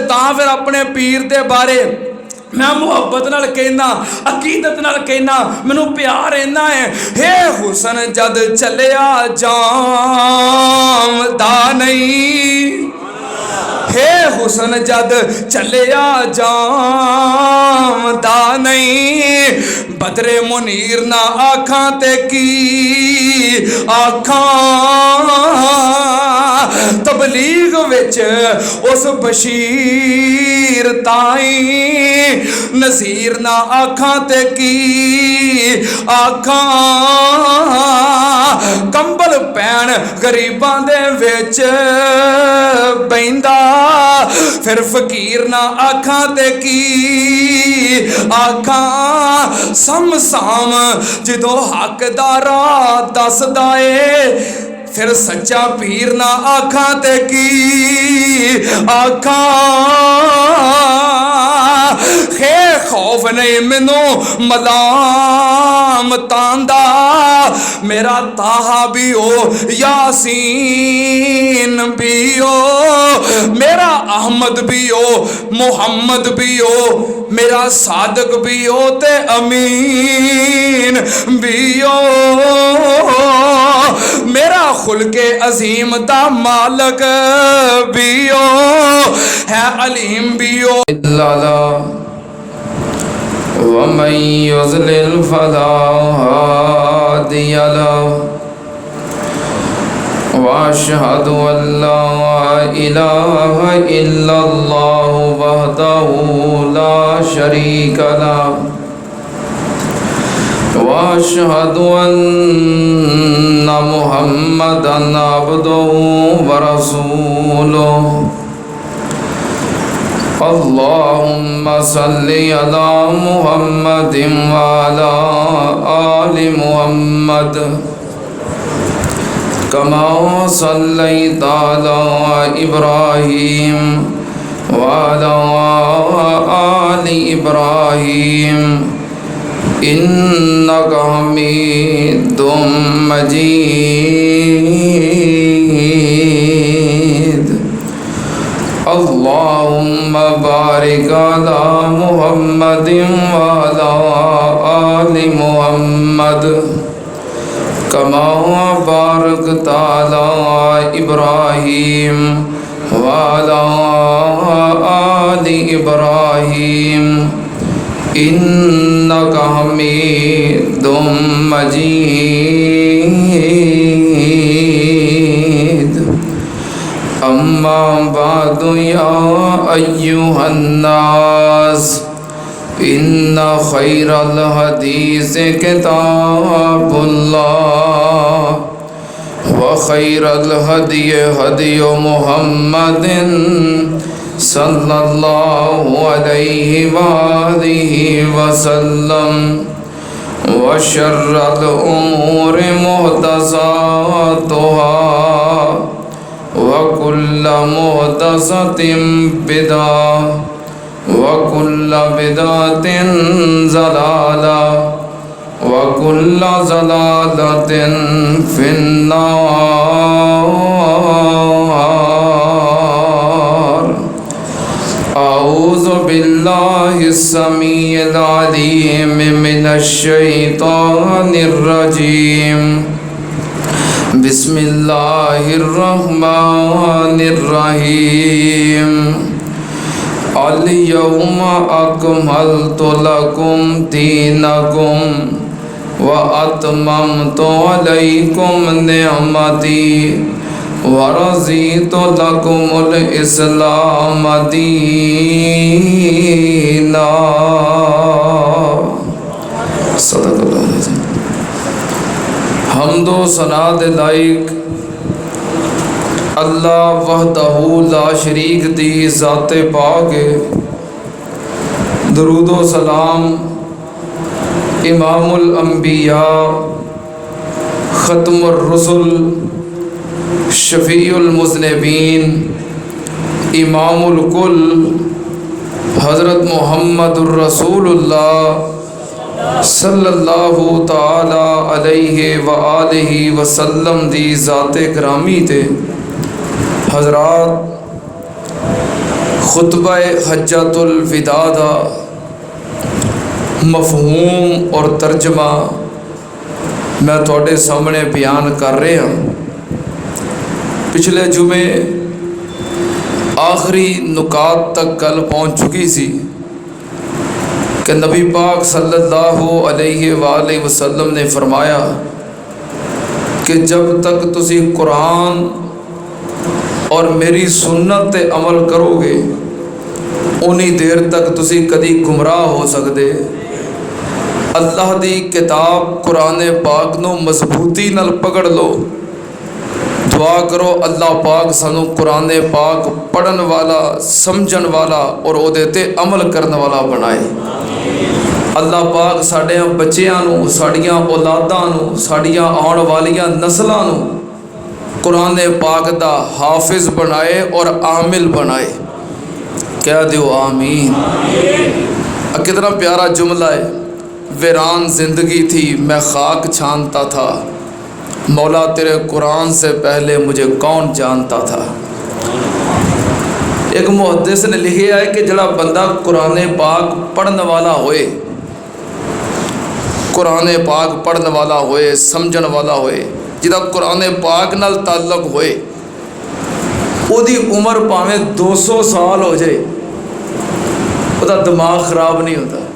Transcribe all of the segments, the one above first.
तां फिर अपने पीर दे बारे मैं मुहब्बत नाल कहना, अकीदत नाल कहना, मैनू प्यार इन्ना है। हे हुसन जद चलिया जामदा नहीं, हे हुसन जद चलिया जामदा नहीं, बदरे मुनीर ना आखां ते की आखां, तबलीग विच उस बशीर ताई नज़ीर ना आखां ते की आखां, कंबल पैण गरीबां दे विच बैंदा, फिर फकीर ना आखां ते की आखां, समसाम जदों हकदारा दसदा ए, फिर सच्चा पीर ना आखां ते की आखां, खे खौफ नहीं मैनू मलाम तांदा, मेरा ताहा भी हो यासीन भी हो, मेरा अहमद भी हो मुहम्मद भी हो, मेरा सादक भी हो ते अमीन भी हो, मेरा खुलके अजीम दा मालक भी हो है अलीम भी हो। वमन युज़लिल फला हादिय लहु वअशहदु अल्ला इलाहा इल्लल्लाह वहदहु ला शरीका लहु वअशहदु अन्ना मुहम्मदन अब्दुहु व रसूलुहु। अल्लाहुम्मा सल्लि अला मुहम्मदिन व अला आलि मुहम्मद कमा सल्लैता अला इब्राहीम व अला आलि इब्राहीम इन्नका हमीदुम मजीद। अल्लाहुम्मा बारिक अला मुहम्मदिन व अला आलि मुहम्मद कमा बारकता अला इब्राहीम व अला आलि इब्राहीम इन्नका हमीदुम मजीद। अम्मा बादु या अय्युहन्नास इन्ना खैरल हदीस किताबुल्लाह व खैरल हदी हदी मुहम्मदिन सल्लल्लाहु अलैहि वालिहि वसल्लम व शर्रल उमूरि मुहदसातुहा व कुल्लु मुहदसतिन बिदअह व कुल्लु बिदअतिन ज़लाला व कुल्लु ज़लालतिन फिन्नार। औज़ु बिल्लाहिस समीइल अलीम मिनश शैतानिर रजीम। बिस्मिल्लाहिर रहमानिर रहीम। अल यौमा अकमलतु लकुम दीनकुम व अतममतु अलैकुम निअमती व रज़ीतु लकुमुल इस्लाम दीना। सदक़ल्लाहु अलज़ीम। हम्दो सना दे लायक अल्लाह वहदहू ला शरीक दी ज़ाते पाक है। दरूदो सलाम इमामुल अंबिया ख़त्मुर रुसुल शफ़ीउल मुज़निबीन इमामुल कुल हज़रत मुहम्मदुर रसूलुल्लाह सल्लल्लाहु ताला अलैहि व आलिहि वसल्लम दी ज़ाते करामी ते। हज़रात खुतबा हज्जतुल विदा दा मफहूम और तर्जमा मैं तुहाडे सामने बयान कर रहा। पिछले जुमे आखिरी नुकात तक गल पहुँच चुकी सी कि नबी पाक सल्लल्लाहु अलैहि वसल्लम ने फरमाया कि जब तक तुसी कुरान और मेरी सुन्नत ते अमल करोगे उन्नी देर तक तुसी कदी गुमराह हो सकते। अल्लाह दी किताब कुरान पाक नू मजबूती नाल पकड़ लो। दुआ करो अल्लाह पाक सानू कुरान पाक पढ़न वाला, समझन वाला और उहदे ते अमल करन वाला बनाए। अल्लाह पाक साढ़े बच्चों नू, साड़ियाँ औलादां नू, साड़ियाँ आउण वालियां नस्लां नू कुरान पाक दा हाफिज बनाए और आमिल बनाए। कह दो आमीन। कितना प्यारा जुमला है। वीरान जिंदगी थी मैं खाक छानता था, मौला तेरे कुरान से पहले मुझे कौन जानता था। एक मुहद्दिस ने लिखा है कि जड़ा बंदा कुरान पाक पढ़ने वाला होए, कुरान पाक पढ़ने वाला होए, समझन वाला होए, जिदा कुरान पाक नाल ताल्लुक होए, उहदी उम्र भावें 200 साल हो जाए, उहदा दिमाग खराब नहीं होता।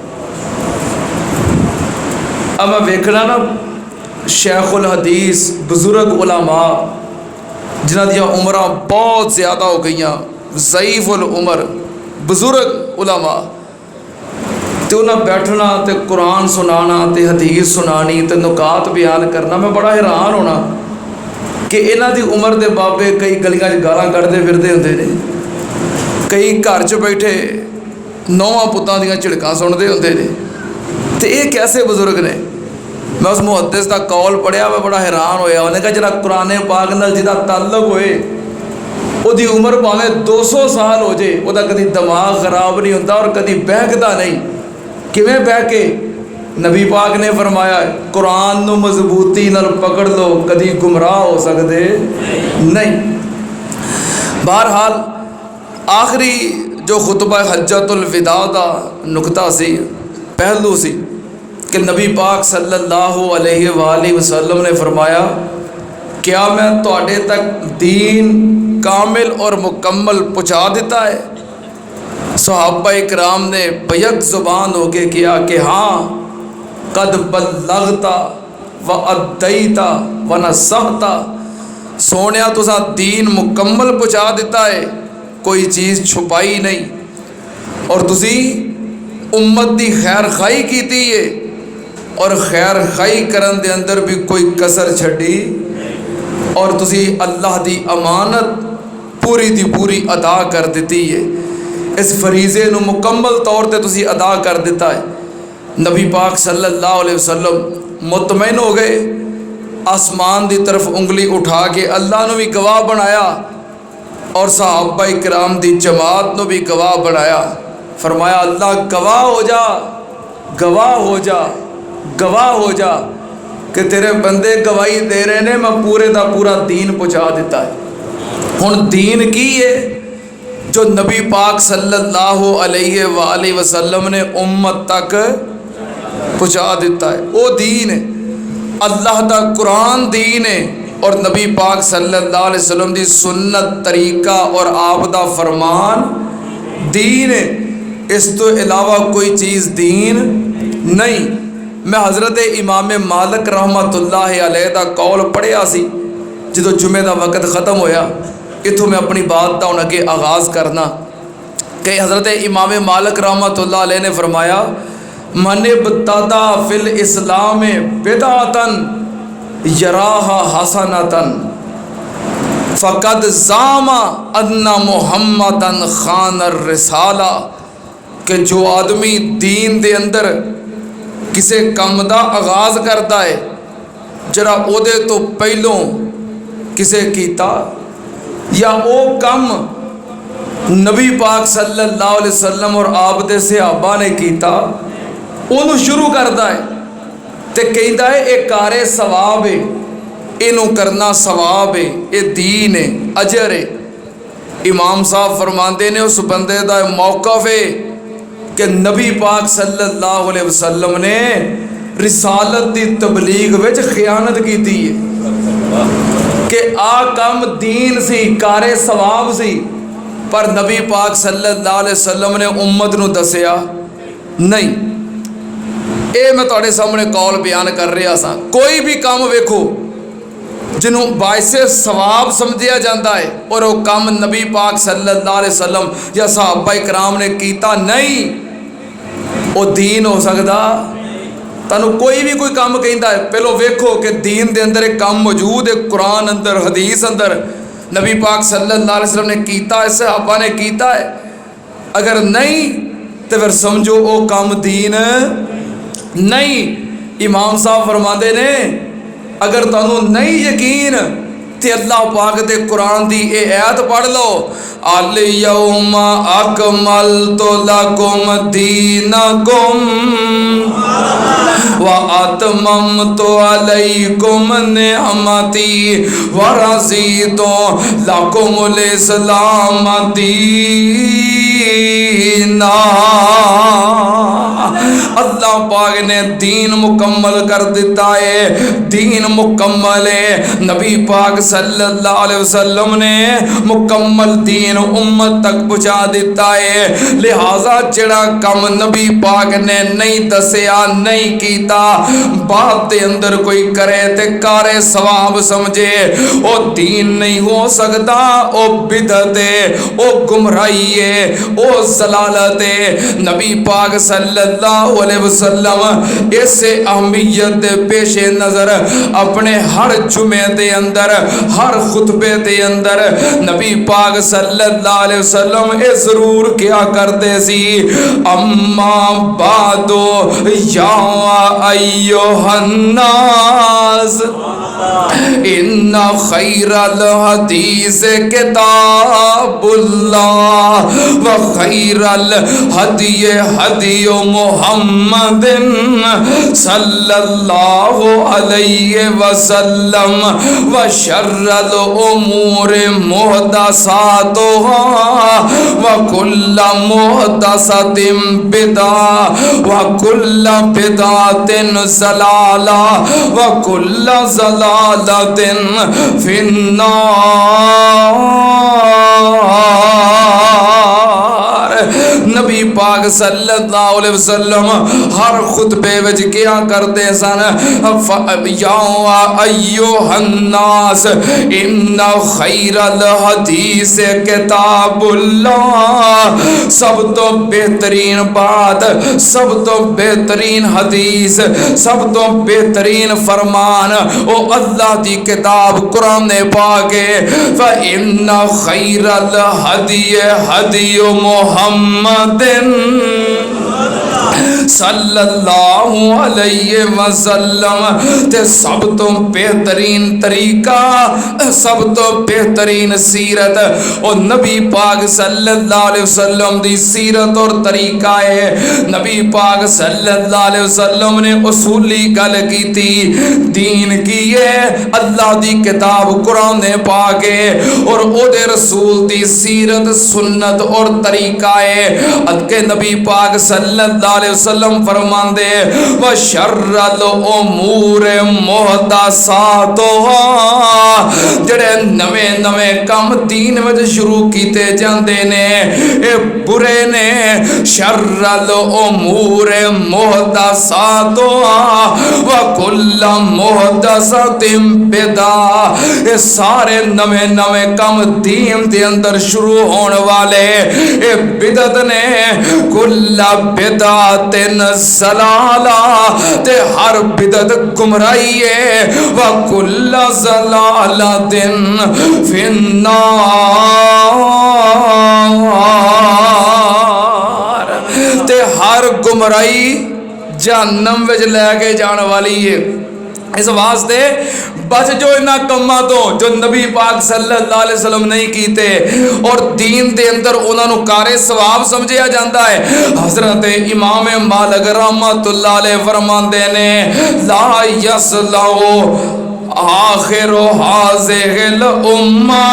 अब मैं वेखना ना शेखुल हदीस बुजुर्ग उलमा जिन्हां दियां उम्रां बहुत ज़्यादा हो गई, ज़ईफ़ुल उम्र बुजुर्ग उलमा, तो उन्हें बैठना तो कुरान सुनाना तो हदीस सुनानी तो नुकात बयान करना, मैं बड़ा हैरान होना कि इन्हां दी उम्र के बाबे कई गलियां गालां कढ़दे फिरदे हुंदे ने, कई घर च बैठे नौवां पुत्तां दीयां झिड़कां सुनदे हुंदे ने, तो ये कैसे बुजुर्ग ने। मैं उस मुहद्दिस का कौल पढ़िया, मैं बड़ा हैरान होया। उन्हें कहा जिहड़ा कुरान पाक नाल जिहदा ताल्लुक होए उहदी उम्र भावें 200 साल हो जाए, उहदा कदी दिमाग खराब नहीं होता और कदी बहकदा नहीं। किवें बह के? नबी पाक ने फरमाया कुरान नू मजबूती नाल पकड़ लो, कदी गुमराह हो सकते नहीं। बहरहाल आखिरी जो खुतबा हज्जतुल विदा दा नुकता सी, पहलू सी कि नबी पाक सल्लल्लाहु अलैहि वसल्लम ने फरमाया क्या मैं तुहाडे तक दीन कामिल और मुकम्मल पहुँचा देता है। सहाबा इकराम ने बैक ज़ुबान हो के किया कि हाँ, कद बल्लगता व अद्दैता व नसहता, सोनिया तुसा दीन मुकम्मल पहुँचा देता है, कोई चीज़ छुपाई नहीं, और तुसी उम्मत की खैर खाई की है और खैर खाई करन दे अंदर भी कोई कसर छड़ी, और तुसी अल्लाह की अमानत पूरी दी पूरी अदा कर दी है। इस फरीज़े नू मुकम्मल तौर पर तुसी अदा कर दिता है। नबी पाक सल्लल्लाहु अलैहि वसल्लम मुतमईन हो गए, आसमान की तरफ उंगली उठा के अल्लाह नू भी गवाह बनाया और सहाबा इकराम दी जमात नू भी गवाह बनाया। फरमाया अल्लाह गवाह हो जा, गवाह हो जा, गवाह हो जा कि तेरे बंदे गवाही दे रहे ने मैं पूरे का पूरा दीन पहुँचा दिता है। हुण दीन की है जो नबी पाक सल्लल्लाहु अलैहि वसल्लम ने उम्मत तक पहुँचा दिता है। वो दीन है, अल्लाह का कुरान दीन है और नबी पाक सल्लल्लाहु अलैहि वसल्लम की सुन्नत तरीका और आप दा फरमान दीन है। इस तो इलावा कोई चीज़ दीन नहीं। मैं हज़रत इमाम मालिक रहमतुल्लाह अलैह दा कौल पढ़िया सी जो जुमे का वक़्त ख़त्म होया। इत्थों मैं अपनी बात का हुण अगे आगाज़ करना कि हज़रत इमाम मालिक रहमतुल्लाह अलैह ने फरमाया मन इब्तदा फिल इस्लाम बिदअतन यराहा हसनतन फ़क़द ज़ामा अन्ना मुहम्मदन खान रिसाला, कि जो आदमी दीन दे अंदर किसी काम का आगाज़ करता है जरा उहदे तो पहलों किसे कीता या वो कम नबी पाक सल्लल्लाहु अलैहि वसल्लम और आप दे सहाबा ने कीता, उन्होंने शुरू करता है तो कहता है ये कारे सवाब है, इनू करना सवाब है, ये दीन है, अजर है। इमाम साहब फरमाते ने उस बंदे का मौकफ है कि नबी पाक सल्लल्लाहु अलैहि वसल्लम ने रिसालत की तबलीग विच खियानत की है कि आ कम दीन सी कारे सवाब सी, पर नबी पाक सल्लल्लाहु अलैहि वसल्लम ने उम्मत नूं दसिया नहीं। ये मैं तुहाडे सामने कौल बयान कर रहा सा। कोई भी काम वेखो जिन्हों बाइसे सवाब समझिया जाता है और वह काम नबी पाक सल्लल्लाहु अलैहि वसल्लम या सहाबा कराम ने कीता नहीं, वो दीन हो सकता। तैनूं कोई भी कोई काम कहता है, पहलो वेखो कि दीन के अंदर एक काम मौजूद है, कुरान अंदर हदीस अंदर नबी पाक सल्लल्लाहु अलैहि वसल्लम ने कीता है, सहाबा ने कीता है। अगर नहीं तो फिर समझो वो काम दीन नहीं। इमाम साहब फरमाते ने अगर तुहानूं नहीं यकीन ते अल्लाह पाक दे कुरान दी ये आयत पढ़ लो, अल यौमा अकमलतु लकुम दीनकुम व अतममतु अलैकुम निअमती व रज़ीतु लकुमुल इस्लाम दीना। अल्लाह पाक ने दीन मुकम्मल कर दिता है, दीन मुकम्मल है। नबी पाक सल्लल्लाहु अलैहि वसल्लम ने मुकम्मल दीन उम्मत तक पहुँचा दिता है। लिहाजा जिहड़ा कम नबी पाक ने नहीं दसिया नहीं कीता, बात के अंदर कोई करे ते कारे सवाब समझे, वो दीन नहीं हो सकता। वो बिदअत है, वो गुमराही है, वो ज़लालत है। नबी पाक सल्लल्लाहु अलैहि वसल्लम इसे अहमियत दे पेश नज़र अपने हर जुमे दे अंदर हर खुतबे दे अंदर नबी पाक सल्लल्लाहु अलैहि वसल्लम ये जरूर क्या करते सी, अम्मा बादो या अय्युहन नास इन्ना खैरल हदीस किताबुल्लाह व खैरल हदिय हदिय मुहम्मदिन सल्लल्लाहु अलैहि वसल्लम व शर्रल उमूर मुहदसातुहा व कुल्ल मुहदसतिन बिदा व कुल्ल बिदातिन ज़लाला व कुल्ल ज़लालतिन फिन्नार। नबी पाक सल्लल्लाहु अलैहि वसल्लम हर खुतबे विच क्या करते सन, या अय्युहन नास इन्ना खैरल हदीस किताबुल्लाह। सब तो बेहतरीन बात, सब तो बेहतरीन हदीस, सब तो बेहतरीन फरमान ओ अल्लाह दी किताब कुरान पाक है। फ इन्ना खैरल हदिय हदिय मुहम्मदिन सल्लल्लाहु अलैहि वसल्लम। ते सब तो बेहतरीन तरीका, सब तो बेहतरीन सीरत और नबी पाक सल्लल्लाहु अलैहि वसल्लम दी सीरत और तरीका है। नबी पाक सल्लल्लाहु अलैहि वसल्लम ने उसूली गल की थी, दीन की है अल्लाह दी किताब कुरान पाक है और ओदे रसूल दी सीरत सुन्नत और तरीका है। अदके नबी पाक सल्लल्लाहु अलैहि वसल्लम फरमांदे व शर्रल उमूर मुहदसातुहा। जेड़े नवे नवे काम दीन विच शुरू कीते जांदे ने ये बुरे ने। शर्रल उमूर मुहदसातुहा व कुल्ल मुहदसतिन बिदा। ये सारे नवे नवे काम दीन दे अंदर शुरू होने वाले ये बिदत ने। कुल्ल बिदातिन ज़लाला, ते हर बिदत गुमराही है। व कुल्ल ज़लालतिन फिन्नार, ते हर गुमराही जहन्नम विच लैके जाने वाली है। इस वास्ते बच जो इन्हां कम्मां तो जो नबी पाक सल्लल्लाहु अलैहि वसल्लम नहीं कीते और दीन दे अंदर उन्होंने कारे सवाब समझिया जाता है। हजरत इमाम मालिक रहमतुल्लाह अलैह फरमाते ने ला यसलाओ आखिर हाज़िहिल उम्मा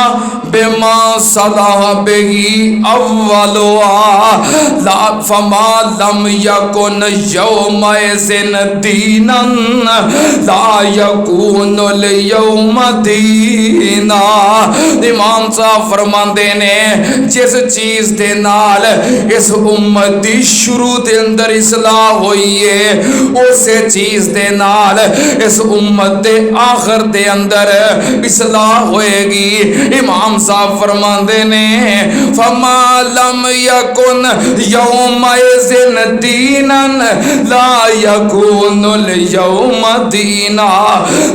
बिमा सदा बिही अव्वलुहा ला फमा लम यकुन यौमइज़िन दीनन ला यकूनुल यौम दीना। इमाम साहब फरमाते ने जिस चीज़ दे नाल इस उम्मत दी शुरू दे अंदर इसलाह हुई है उस चीज़ दे नाल इस उम्मत दे आखिर दे अंदर इसलाह होएगी। इमाम साहब फरमाते ने फमा लम यकुन यौमइज़िन दीनन ला यकूनुल यौम दीना।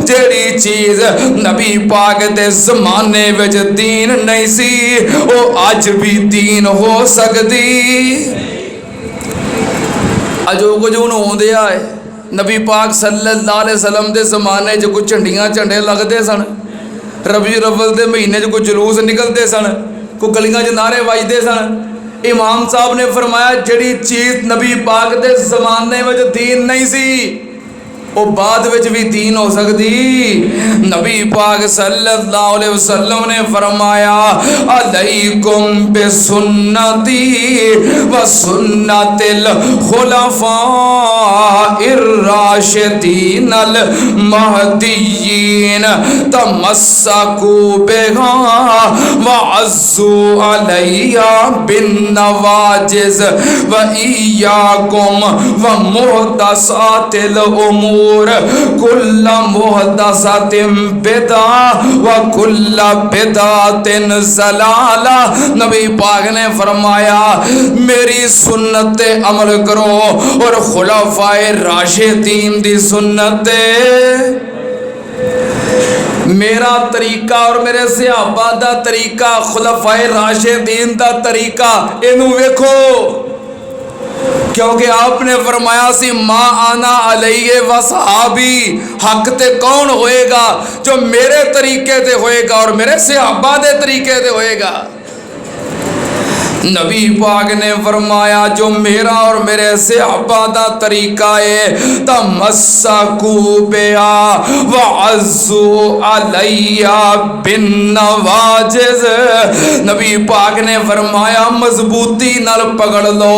जेड़ी चीज़ नबी पाक दे ज़माने विच दीन नहीं सी वो अज भी दीन हो सकती। अजो कुछ हूँ आउंदे आए नबी पाक सल्लल्लाहु अलैहि वसल्लम के जमाने च कोई झंडियां झंडे लगते सन, रबी अव्वल के महीने च कोई जुलूस निकलते सन, कोई गलियां च नारे बजते सन। इमाम साहब ने फरमाया जिहड़ी चीज़ नबी पाक के जमाने में दीन नहीं सी वो बाद विच भी दीन हो सकती। नबी पाक सल्लल्लाहु अलैहि वसल्लम ने फरमाया अलैकुम बिसुन्नती व सुन्नतिल खुलफाइर राशिदीनल महदिय्यीन तमस्सकू बिहा व अज़्ज़ू अलैया बिन नवाजिज़ व इय्याकुम व मुहदसातिल उमूर कुल्ल मुहदसतिन बिदा व कुल्ल बिदातिन ज़लाला। नबी पाक ने फरमाया मेरी सुन्नत अमल करो और खुलफाए राशिदीन दी सुन्नत मेरा तरीका और मेरे सहाबा दा तरीका खुलफाए राशिदीन दा तरीका इनू वेखो क्योंकि आपने फरमाया सी माँ आना अलैहि व सहाबी हक ते कौन होएगा जो मेरे तरीके ते होएगा और मेरे सहाबा दे तरीके ते होएगा। नबी पाक ने फरमाया जो मेरा और मेरे सहाबा दा तरीका है तमस्सकू बिहा व अज़्ज़ू अलैया बिन नवाजिज़। नबी पाक ने फरमाया मजबूती नाल पकड़ लो,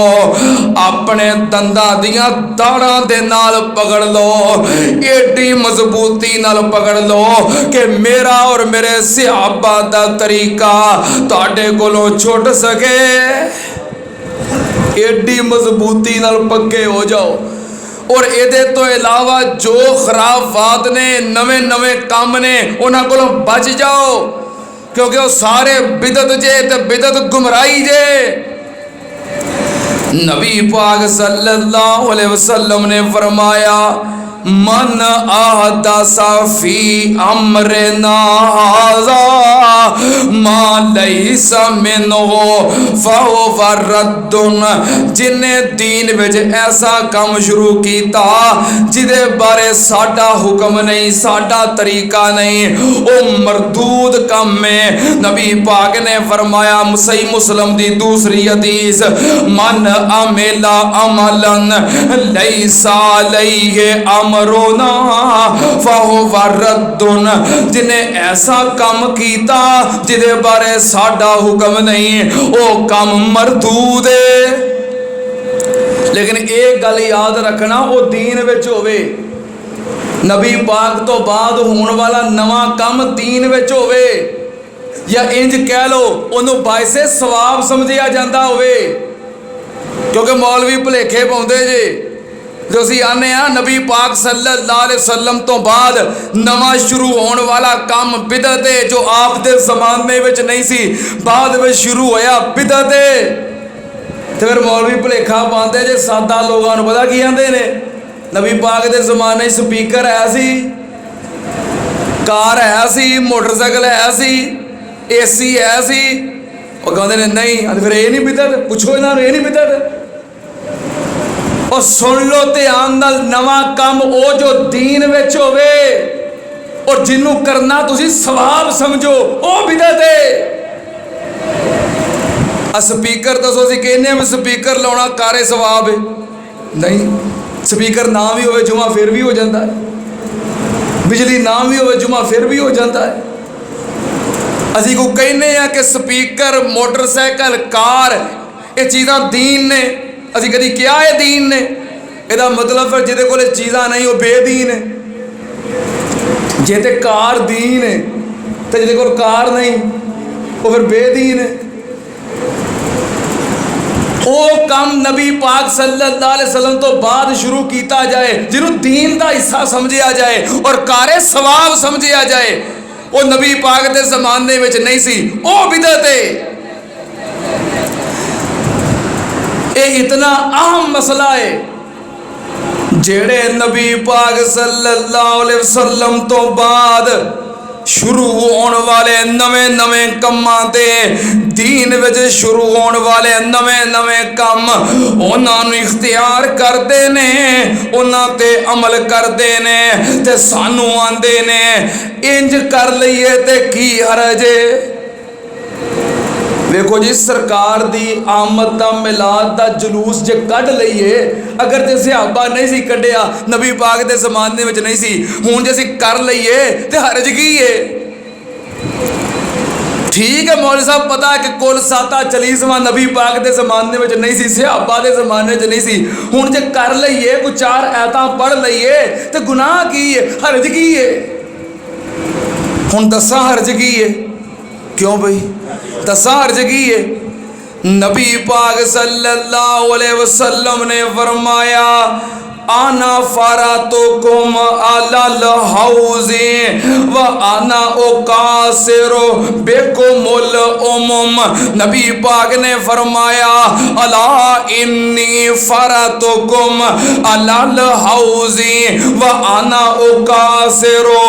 अपने दंदां दियां दाड़ां दे नाल पकड़ लो, एडी मजबूती नाल पकड़ लो कि मेरा और मेरे सहाबा दा तरीका तुहाडे कोलों छुट सके। एडी मजबूती नाल पक्के हो जाओ। और ये तो इलावा जो खराबात ने नवे नवे काम ने उन्हां कोलों बच जाओ क्योंकि वो सारे बिदत जे ते बिदत गुमराही जे। नबी पाक सल्लल्लाहु अलैहि वसल्लम ने फरमाया मन अहदसा फी अमरिना हाज़ा मा लैसा मिन्हु फहुवा रद्दुन। जिन्हें दीन विच ऐसा काम शुरू किया जिदे बारे साडा हुक्म नहीं साडा तरीका नहीं वो मरदूद काम है। नबी पाक ने फरमाया सही मुस्लिम दी दूसरी हदीस मन अमिला अमलन लैसा अलैहि अमरुना फहुवा रद्दुन। जिन्हें ऐसा काम किया जिदे बारे साडा हुक्म नहीं वो काम मरदूद है। लेकिन एक गल याद रखना वो दीन विच होवे, नबी पाक तो बाद होने वाला नवा काम दीन विच होवे या इंज कह लो उन्होंने बायसे सवाब समझिया जाता होवे। क्योंकि मौलवी भुलेखे पाउंदे जे जो असीं आने नबी पाक सल्लल्लाहु अलैहि वसल्लम तो बाद नवा शुरू होने वाला काम बिदअत है जो आप दे ज़माने विच नहीं सी बाद में शुरू होया बिदअत है। तो फिर मौलवी भुलेखा पाते जे सादा लोगों को पता की आंदे ने नबी पाक दे ज़माने स्पीकर है सी, कार है सी, मोटरसाइकिल है सी, AC है सी। और कहते ने नहीं फिर ये नहीं बिदअत, पूछो इन्होंने ये नहीं बिदअत। और सुन लो ध्यान नाल नवा काम ओ जो दीन विच होवे और जिन्हों करना तुसी सवाब समझो ओ बिदअत है। स्पीकर दसो असीं कहने में स्पीकर लाउणा कारे सवाब है नहीं, स्पीकर ना भी होवे जुमा फिर भी हो जाता है। बिजली ना भी हो जुमा फिर भी हो जाता है। असी को कहने कि स्पीकर मोटरसाइकिल कार ये चीज़ां दीन ने, असी कभी क्या है दीन ने? ਇਹਦਾ मतलब फिर जिहदे कोल चीज़ां नहीं वो बेदीन है। जे ते कार दीन है तो जिहदे कोल कार नहीं वो फिर बेदीन है। वो काम नबी पाक सल्लल्लाहु अलैहि वसल्लम तो बाद शुरू किया जाए जिन्हों दीन का हिस्सा समझिया जाए और कारे सवाब समझिया जाए, वो नबी पाक के जमाने में नहीं सी, वो बिदअत है। ये इतना अहम मसला है जेड़े नबी पाक सल्लल्लाहु अलैहि वसल्लम तो बाद शुरू होने वाले नवे नवे कम्मां ते दीन विच शुरू होने वाले नवे नवे कम उन्होंने इख्तियार करते ने, उन्हां ते अमल करते ने ते सानू आंदे ने इंज कर लईए ते की हरज है। देखो जी सरकार दी आमद दा मिलाद दा जुलूस जे कढ़ लईए, अगर ते सहाबा नहीं सी कढ़िया, नबी पाक दे ज़माने में नहीं सी, हुण जे असीं कर लईए ते हरज की है? ठीक है मौलवी साहब पता है कि कुल 740वां नबी पाक दे ज़माने में नहीं सी, सहाबा दे ज़माने में नहीं सी, हुण जे कर लईए कोई 4 आयतां पढ़ लईए ते गुनाह की है, हरज की है? हुण दस्सां हरज की है? क्यों भाई दस्सां हरज की है? नबी पाक सल्लल्लाहु अलैहि वसल्लम ने फरमाया आना फरातुकुम अलल हौज़े व आना उकासिरु बिकुमुल उमुम। नबी पाक ने फरमाया अला इन्नी फरातुकुम अलल हौज़े व आना उकासिरु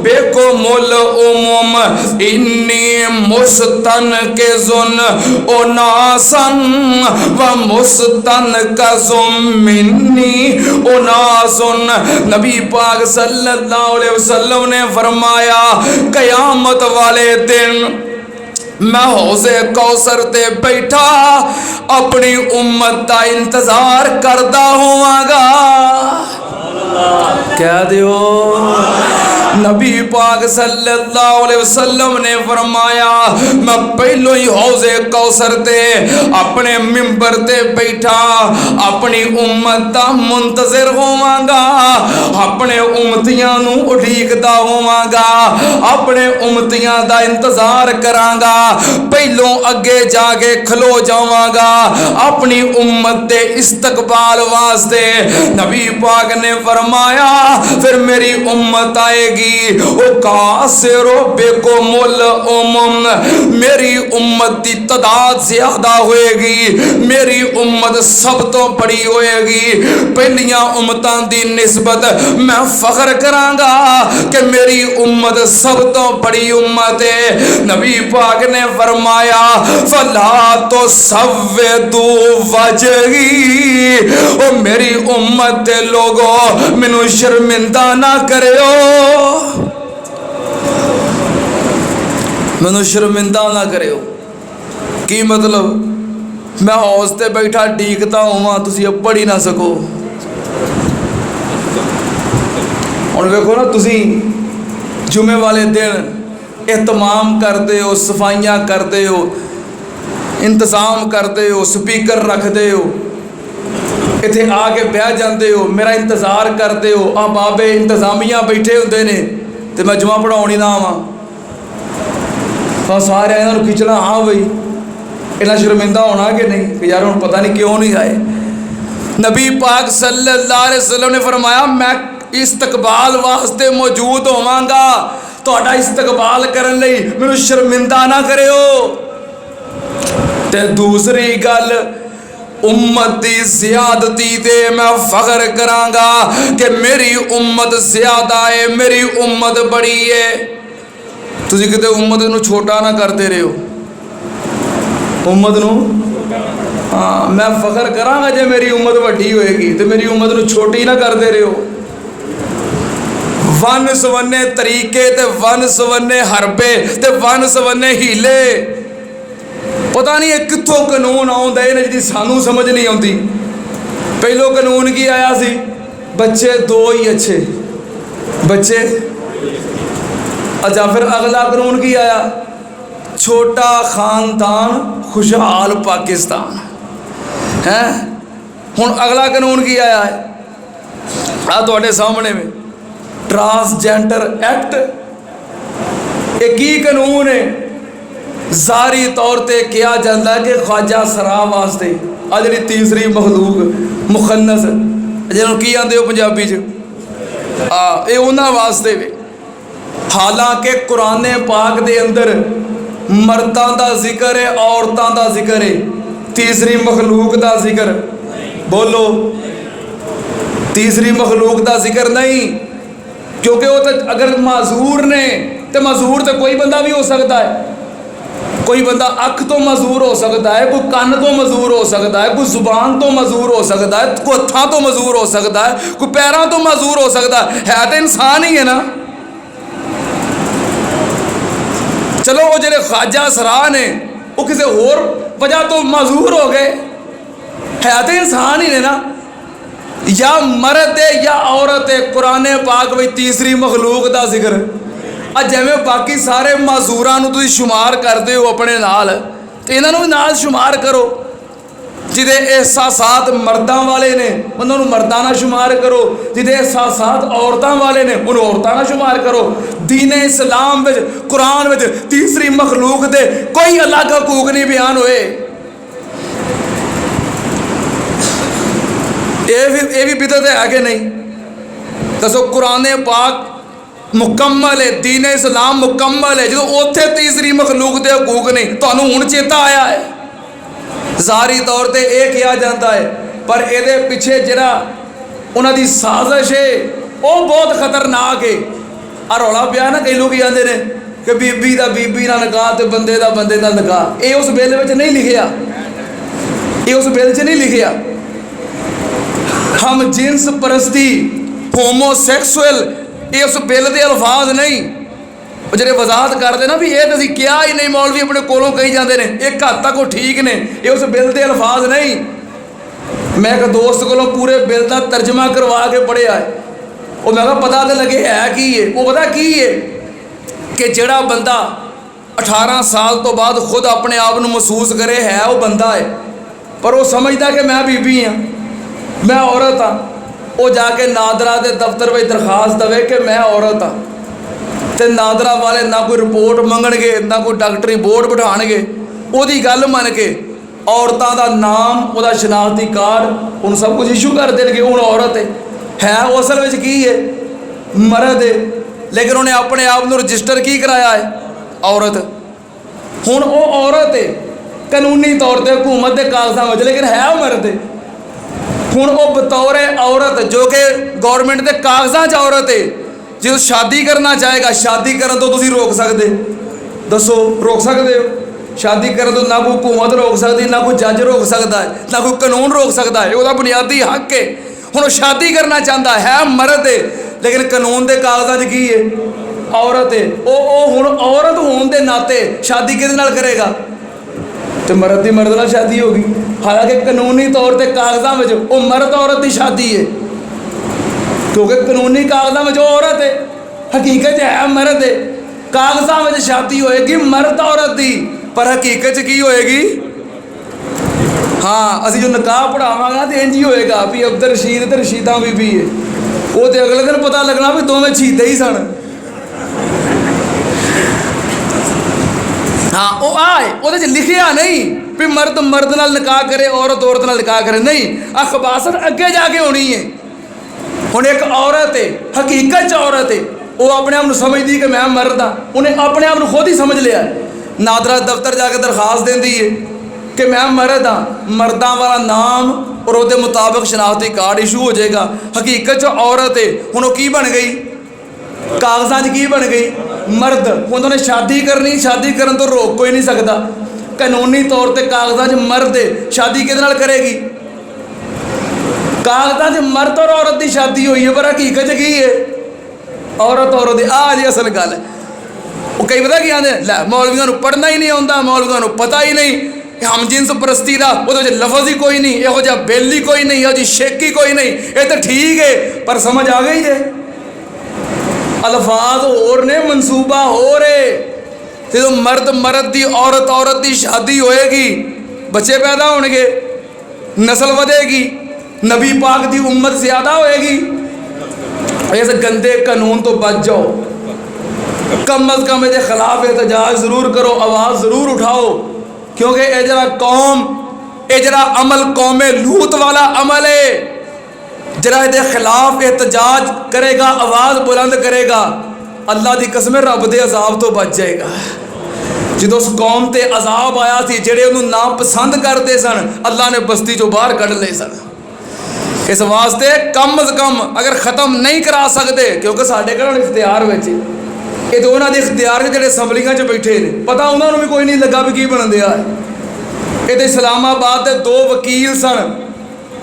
बिकुमुल उमुम इन्नी मुस्तनकिज़ुन उनासन व मुस्तनकिज़ुम मिन्नी उनासुन। नबी पाक सल्लल्लाहु अलैहि वसल्लम ने फरमाया क़यामत वाले दिन मैं हौज़े कौसर ते बैठा अपनी उम्मत का इंतजार करता होवांगा। कह दियो नबी पाक सल्लल्लाहु अलैहि वसल्लम ने फरमाया मैं पहलो ही हौज़े कौसर ते अपने मिंबर ते बैठा अपनी उम्मत दा मुंतज़िर होवांगा, अपने उम्मतियां नू उड़ीकदा होवांगा, अपने उम्मतियां दा इंतजार करांगा, पहलों अगे जाके खलो जावांगा अपनी उम्मत दे इस्तकबाल वास्ते। नबी पाक ने फरमाया फिर मेरी उम्मत आएगी मेरी उम्मत की तादाद ज्यादा होएगी, मेरी उम्मत सब तो बड़ी होएगी। पहलियां उम्मतां दी निस्बत मैं फख्र करांगा कि मेरी उम्मत सब तो बड़ी उम्मत है। नबी पाक ने फरमाया फला तो सव्वेदू वजही, ओ मेरी उम्मत दे लोगो मैनू शर्मिंदा ना करियो, मैनू शर्मिंदा ना करियो। की मतलब मैं हौज़ ते बैठा डीकता होवां तुसीं पढ़ ही ना सको। हुण वेखो ना तुसीं जुमे वाले दिन एहतमाम करते हो, सफाइयां करते हो, इंतज़ाम करते हो, स्पीकर रखते हो, इत्थे आके बह जाते हो, मेरा इंतज़ार करते हो। आ बाबे इंतजामिया बैठे होंदे ने ते मैं जुमा पढ़ाउण ही ना आवां, सारे इन्होंने खिंचना हाँ बई इन्ना शर्मिंदा होना कि नहीं कि यार हुण पता नहीं क्यों नहीं आए। नबी पाक सल्लल्लाहु अलैहि वसल्लम ने फरमाया मैं इस्तकबाल वास्ते मौजूद होवांगा, तुहाडा इस्तकबाल करन लई मैनूं शर्मिंदा ना करियो। ते दूसरी गल उम्मत की ज़्यादती ते मैं फख्र करांगा कि मेरी उम्मत ज़्यादा है, मेरी उम्मत बड़ी है। तुसीं किते उम्मत नूं छोटा ना करते रहो, उम्मत नूं हाँ मैं फख्र करांगा जे मेरी उम्मत वड्डी होएगी तो मेरी उम्मत नूं छोटी ना करते रहो। वन सवन्ने तरीके ते वन सवन्ने हरबे ते वन सवन्ने हीले, पता नहीं कित्थों कानून आउंदा है जी सानू समझ नहीं आती। पहलो कानून की आया सी बच्चे दो ही अच्छे, बच्चे अच्छा, फिर अगला कानून की आया, छोटा खानदान खुशहाल पाकिस्तान है। हुण अगला कानून की आया है, आ तुहाडे सामने में ट्रांसजेंडर एक्ट। ये की कानून है? ज़ाहरी तौर पर कहा जाता है कि ख्वाजा सरा वास्ते आ जी तीसरी मखलूक मुखन्नस जिन्होंने की आते हो पंजाबी च, ये उन्होंने वास्ते वे। हालांकि कुरान पाक दे अंदर मर्दां दा जिक्र है, औरतां दा जिक्र है, तीसरी मखलूक दा जिक्र, बोलो, तीसरी मखलूक दा जिक्र नहीं। क्योंकि वो तो अगर माजूर ने तो माजूर तो कोई बंदा भी हो सकता है। कोई बंदा अख तो मजूर हो सकता है, कोई कन्न तो मजूर हो सकता है, कोई जुबान तो मजूर हो सकता है, कोई हत्थां तो मजूर हो सकता है, कोई पैरों तो मजूर हो सकता है तो इंसान ही है ना। चलो वो जो ख्वाजा सरा ने वो किसी होर वजह तो मजूर हो गए, है तो इंसान ही है ना। या मर्द है या औरत है, कुरान पाक में तीसरी मखलूक का जिक्र। जिमें बाकी सारे माजूरां तुम शुमार करते हो अपने नाल, तो इन्हों भी नाल शुमार करो। जिदे एहसासात मर्दां वाले ने उन्होंने मर्दां ना शुमार करो, जिदे एहसासात औरतां वाले ने उन्होंने औरतां ना शुमार करो। दीन इस्लाम में कुरान में तीसरी मखलूक दे कोई अलग हकूक नहीं बयान हुए। ये भी बिदअत है कि नहीं? दसो, कुरान पाक मुकम्मल है, दीन इस्लाम मुकम्मल है, जो उत्थे तीसरी मखलूक के हकूक नहीं, तो हुण चेता आया है। ज़ाहरी तौर पर यह कहा जाता है, पर ये पिछे जरा उन्हों की साजिश है वो बहुत खतरनाक है। आ रौला पिया ना, कई लोग आते हैं कि बीबी का बीबी ना निकाह तो बंदे का बंदे का निकाह। ये उस बिल में नहीं लिखिया, ये उस बिल च नहीं लिखिया। हम जिन्स परस्ती होमोसैक्सुअल ये उस बिल के अल्फाज नहीं। जो वजाहत करते ना भी ये तो असीं क्या ही नहीं, मौलवी अपने कोलों कही जाते हैं, एक हद तक वो ठीक ने, ये उस बिल के अल्फाज नहीं। मैं एक दोस्त को पूरे बिल का तर्जमा करवा के पढ़िया है, वो मैं पता तो लगे है की है। वो पता की है कि जोड़ा बंदा 18 साल तो बाद खुद अपने आप को महसूस करे है वो बंदा है, पर वो समझता कि मैं बीबी हाँ, मैं औरत हाँ। वो जाके नादरा के दफ्तर में दरखास्त दे कि मैं औरत हाँ, तो नादरा वाले ना कोई रिपोर्ट मंगणगे ना कोई डॉक्टरी बोर्ड बिठाणगे, उहदी गल मन के औरतां दा नाम उहदा शनाख्ती कार्ड उन सब कुछ इशू कर देंगे। हुण औरत है वो असल में की है? मर्द है, लेकिन उन्हें अपने आप को रजिस्टर की कराया है? औरत। हुण वो औरत है कानूनी तौर पर हुकूमत के कागजां में, लेकिन है वो मर्द है। हुण वो बतौर औरत जो कि गौरमेंट के कागजां च औरत है, जो शादी करना चाहेगा, शादी करन तो तुसीं रोक सकते? दसो, रोक सकते हो? शादी करन तो ना कोई हुकूमत रोक सकती, ना कोई जज रोक सकता है, ना कोई कानून रोक सकता है, वो बुनियादी हक है। हुण शादी करना चाहता है मर्द है, लेकिन कानून के कागजां च की है? औरत है। वो हुण औरत होने के नाते शादी किहदे नाल करेगा? तो मर्द की मर्द नाल शादी होगी, हालांकि कानूनी तौर पर कागजां में वो मर्द औरत की शादी है, क्योंकि कानूनी कागजां में जो औरत है हकीकत है मर्द है। कागजां में शादी होएगी मर्द औरत की, पर हकीकत की होएगी? हाँ, असीं जो निकाह पढ़ावांगे तो इंज ही होएगा भी अब्दुल रशीद तो रशीदा बीबी है, वो तो अगले दिन पता लगना भी दोवें शहीदे ही सन। हाँ, वो आए वो लिखिया नहीं भी मर्द मर्द नाल निकाह करे, औरत औरत नाल निकाह करे, नहीं। अखबासत अगे जाके होनी है। हुण एक औरत है, हकीकत औरत है, वो अपने आप को समझती कि मैं मर्द हाँ, उन्हें अपने आप को खुद ही समझ लिया। नादरा दफ्तर जाके दरखास्त देती है कि मैं मर्द हाँ, मर्दा वाला नाम और उसके मुताबिक शनाख्ती कार्ड इशू हो जाएगा। हकीकत औरत है, हुण वो की बन गई? कागजां की बन गई? मर्द। हुण उन्हें शादी करनी, शादी करन तो रोक कोई नहीं सकता। कानूनी तौर पर कागजां मर्द है, शादी किहदे नाल करेगी? कागजां मर्द और औरत की शादी हुई है, पर हकीकत की है? औरत औरत। आ जी असल गल है। वो कई पता की आते लै मौलवियों को पढ़ना ही नहीं आता, मौलवियों को पता ही नहीं हम जिन्स परस्ती का वो लफज ही कोई नहीं, यहो जिहा बिल ही कोई नहीं, यहो जी शेक ही कोई नहीं। ये तो ठीक है, पर समझ आ गई जे अल्फाज होर ने, मनसूबा होर है। जो मर्द मर्द की, औरत औरत की शादी होएगी, बच्चे पैदा होंगे, नस्ल बढ़ेगी, नबी पाक की उम्मत ज़्यादा होएगी। इस गंदे कानून तो बच जाओ, कम अज़ कम ये खिलाफ एहतजाज ज़रूर करो, आवाज़ ज़रूर उठाओ, क्योंकि ये जरा कौम, ये जरा अमल कौम लूत वाला अमल है। जरा ये खिलाफ एहतजाज करेगा, आवाज़ बुलंद करेगा, अल्लाह की कसम रब के अजाब तो बच जाएगा। जो उस कौम ते अजाब आया थी, जेड़े उन्होंने ना पसंद करते सन, अल्लाह ने बस्ती चो बाहर कढ़ ले सन। इस वास्ते कम अज़ कम अगर ख़त्म नहीं करा सकते, क्योंकि साढ़े घर इख्तियार में ये तो उन्होंने इख्तियार जो असैम्बलियां च बैठे ने, पता उन्होंने भी कोई नहीं लगा भी की बन दिया है। ये तो इस्लामाबाद के 2 वकील सन,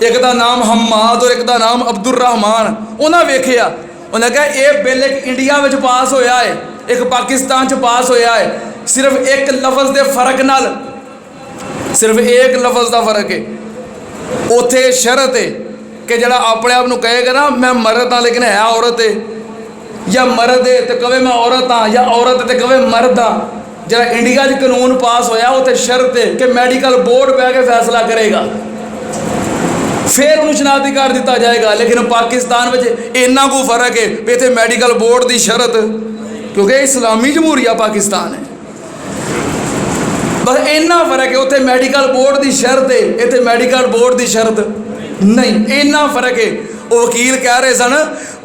एक का नाम हम्माद और एक का नाम अब्दुल रहमान। उन्हें वेखिया, उन्हें कहा यह बिल एक इंडिया में पास होया है, एक पाकिस्तान च पास होया है, सिर्फ एक लफज के फर्क नाल, सिर्फ एक लफज का फर्क है। उत्थे शरत है कि जरा अपने आप को कहेगा ना मैं मर्द हाँ लेकिन है औरत है, या मर्द है तो कहे मैं औरत हाँ, या औरत है तो कहे मर्द हाँ। जरा इंडिया च कानून पास होया उत्थे शर्त है कि मैडिकल बोर्ड बह के फैसला करेगा, फिर उन्हें शनाख्ती कर दिता जाएगा। लेकिन पाकिस्तान में इन्ना को फर्क है, इतने मैडिकल बोर्ड की शरत, क्योंकि इस्लामी जमहूरिया पाकिस्तान है, बस इन्ना फर्क है। उत्थे मैडिकल बोर्ड की शर्त है, इतने मैडिकल बोर्ड की शर्त नहीं, इन्ना फर्क है। वो वकील कह रहे सन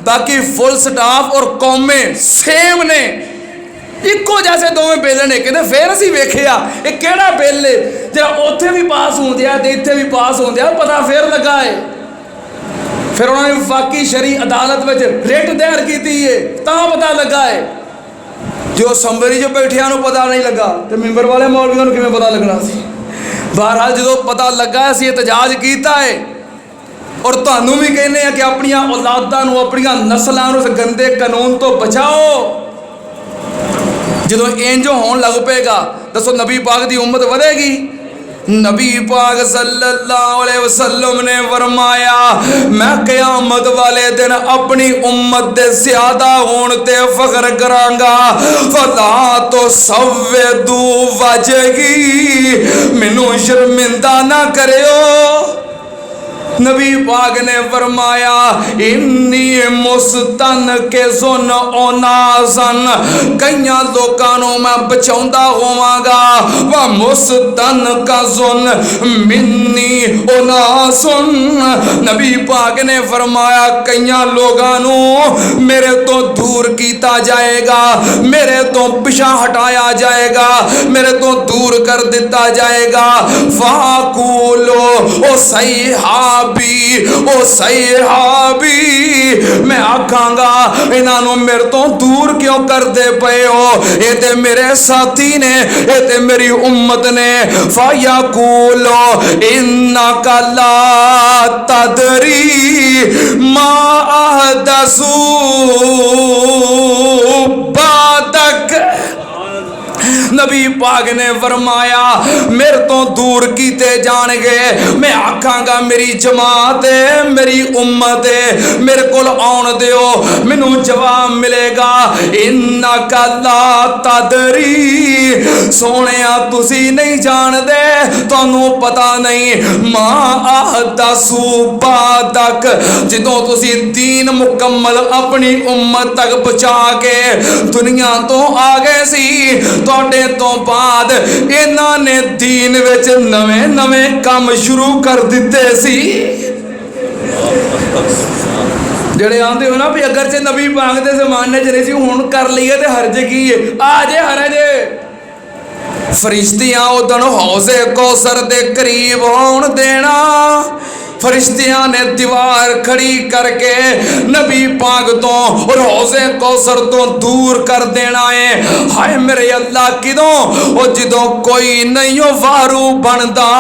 बाकी फुल स्टाफ और कौमें सेम ने, इको जैसे दोवें बिल ने। कहते फिर असी वेखिया ये केड़ा बिल है जरा उत्थे भी पास होंदिया ते इत्थे भी पास होंदिया, पता फिर लगा है। फिर उन्होंने वफाकी शरी अदालत में रिट दायर की है, तां पता लगा है। जो असैम्बली जो बैठिया पता नहीं लगा तो मैंबर वाले मौलवियों को किवें पता लगना सी। बहरहाल जो पता लगा असी एहतजाज किया है, और तुहानू भी कहने कि अपन औलादां नूं, अपन नस्लां नूं इस गंदे कानून तो बचाओ। जो इंज होने लग पेगा, दसो नबी पाक की उम्मत बढ़ेगी। नबी पाक सल्लल्लाहु अलैहि वसल्लम ने फरमाया मैं क़यामत वाले दिन अपनी उम्मत दे ज़्यादा होने ते फख्र करांगा। फला तो सव्वेदू वजही, मैनू शर्मिंदा ना करियो। नबी पाक ने फरमाया इन्नी मुस्तन के सुन ओनासन, कई लोगों मैं बचाउंदा होवांगा। व मुस्तन का सुन मिन्नी ओनासन, नबी पाक ने फरमाया कई लोगों मेरे तो दूर किया जाएगा, मेरे तो पिछा हटाया जाएगा, मेरे तो दूर कर दिता जाएगा। फाकूलो ओ सही ओ सहाबी, मैं आखांगा इन्हों मेरे तो दूर क्यों करते पे हो, ये ते मेरे साथी ने, ये ते मेरी उम्मत ने। फयकूलो इन्ना कला तदरी मा अहदसू बादक, नबी पाक ने फरमाया मेरे तो दूर कीते जाणगे। मैं आखांगा मेरी जमात है, मेरी उम्मत है, मेरे को आउण दिओ, मैनू जवाब मिलेगा इन्ना कला तदरी, सोनिया तुसी नहीं जानदे, तुहानू पता नहीं मां अहदसू बादक, जदों तुसी दीन मुकम्मल अपनी उम्मत तक पहुंचा के दुनिया तो आ गए सी, तुहाडे तो बाद इन्हां ने दीन विच नवे नवे काम शुरू कर दिते सी। जेड़े आंदे हो ना भी अगर से नबी पाक दे ज़माने च नहीं सी, हुण कर लईए ते हर्ज की है, आ जे हरज। फरिश्तियां उदन हौज़े कौसर दे करीब होण देना, फरिश्तियां ने दीवार खड़ी करके नबी पाक तो और हौज़े कौसर तो दूर कर देना है। हाय मेरे अल्लाह किदों और जदों कोई नहीं हो वारू बनदा,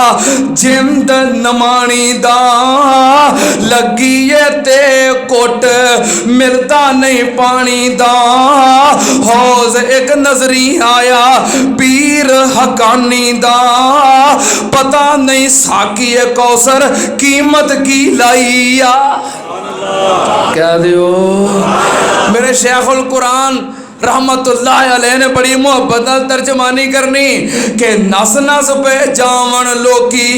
जिंद नमानी दा लगी है ते कोट मिलता नहीं पानी दा। हौज़ एक नजरी आया पीर हकानी दा, पता नहीं साकी कौसर कीमत की लाइया। कह दियो मेरे साढ़े शेखुल कुरान रहमतुल्लाह अलैह ने बड़ी मुहब्बत नाल तर्जमानी करनी कि नस नस पे जावन लोकी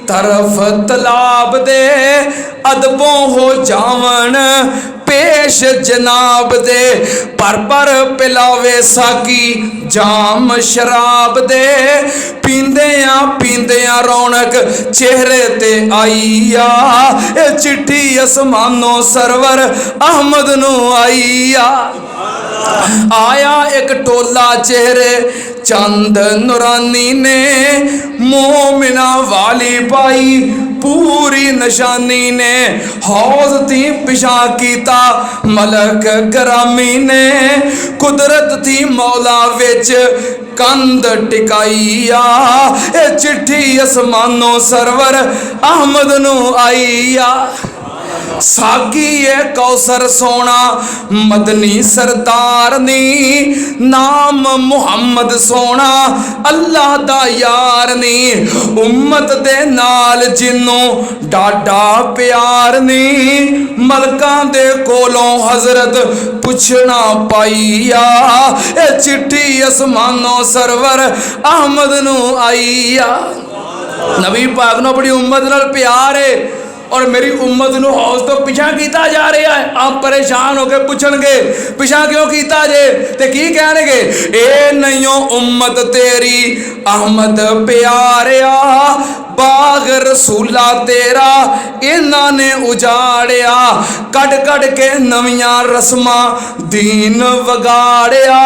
तरफ तलाब दे अदबों हो जावन पेश जनाब दे पर पिलावे साकी जाम शराब दे पींदियां रौनक चेहरे ते आईया ए चिट्ठी आसमानों सरवर अहमद नू आईया आया एक टोला चेहरे चंद नुरानी ने मोमिना वाली पाई पूरी निशानी ने हौज थी पिछा कीता मलक ग्रामी ने कुदरत थी मौला विच कंध टिकाईया ए चिट्ठी आसमानों सरवर अहमद नू आईया साकी है कौसर सोना मदनी सरदार नी नाम मुहम्मद सोना अल्लाह दा यार नी उम्मत दे नाल जिन्नों डाडा प्यार नी मलकां दे कोलों हजरत पुछना पाईया ए चिट्ठी आसमानों सरवर अहमद नू आईया नबी पाक नूं अपनी उम्मत नाल प्यार है और मेरी उम्मत नूं हौज तो पिछा कीता जा रहा है। आप परेशान होकर पूछणगे पिछा क्यों कीता जे ते की कहणगे ए नहीं उम्मत तेरी अहमद प्यारिया बाग रसूला तेरा इन्हां ने उजाड़िया कट कट के नवियां रस्मां दीन वगाड़िया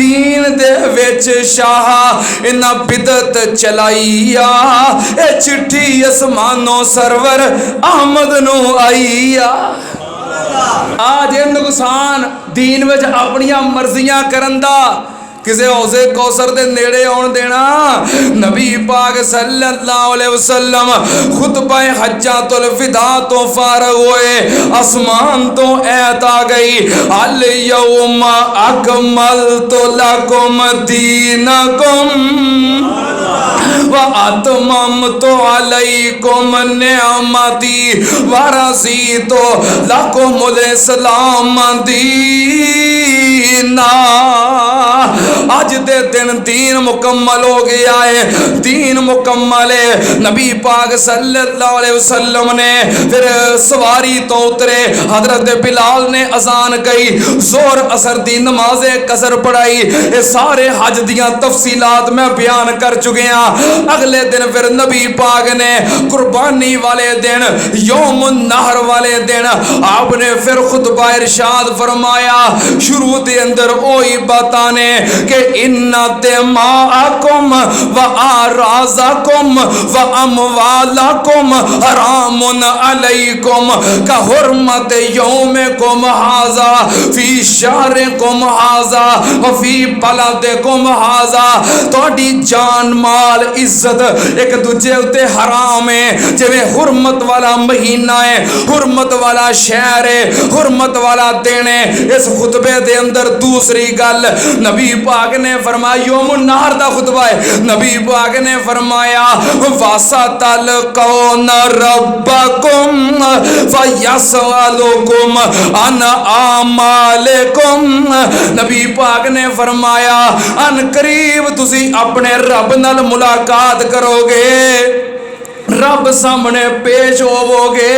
दीन दे विच शाह इन्हां बिदत चलाईया ए चिट्ठी आसमानों सरवर अहमद नू आईया आज नुकसान दीन विच अपनियां मर्जियां करन दा किसे हौजे कौसर दे नेड़े आउण देना। नबी पाक सल्लल्लाहु अलैहि वसल्लम खुतबा हज्जातुल विदा तो फारग होए आसमान तो ऐत आ गई अल यौमा अकमलतु लकुम दीनकुम व अतममतु अलैकुम निअमती व रज़ीतु लकुमुल इस्लाम दीना। आज दे दिन दीन मुकम्मल हो गया है दीन मुकम्मल है। नबी पाक सल्लल्लाहु अलैहि वसल्लम ने फिर सवारी तो उतरे हजरत बिलाल ने अजान कही जोर असर दी नमाज़े कसर पढ़ाई ये सारे हज दियां तफसीलात मैं बयान कर चुके हैं। अगले दिन फिर नबी पाक ने कुर्बानी वाले दिन यौम नहर वाले दिन आपने फिर खुतबा इरशाद फरमाया शुरू दे अंदर ओही बातां ने कि इन्ना दिमाअकुम व आराज़कुम व अमवालकुम हरामुन अलैकुम का हुर्मत यौमिकुम हाज़ा फी शहरिकुम हाज़ा व फी बलदिकुम हाज़ा। तोड़ी जान माल इज्जत एक दूजे उत्ते हराम है जिवें हुर्मत वाला महीना है हुर्मत वाला शहर है हुर्मत वाला दिन है। इस खुतबे दे अंदर दूसरी गल नबी पाक ने फरमाया यौमुन नहर दा खुतबा है। नबी पाक ने फरमाया वसतल कौन रब्बकुम फयसअलुकुम अन आमालिकुम। नबी पाक ने फरमाया अन करीब तुसी अपने रब नाल मुलाकात करोगे रब सामने पेश होवोगे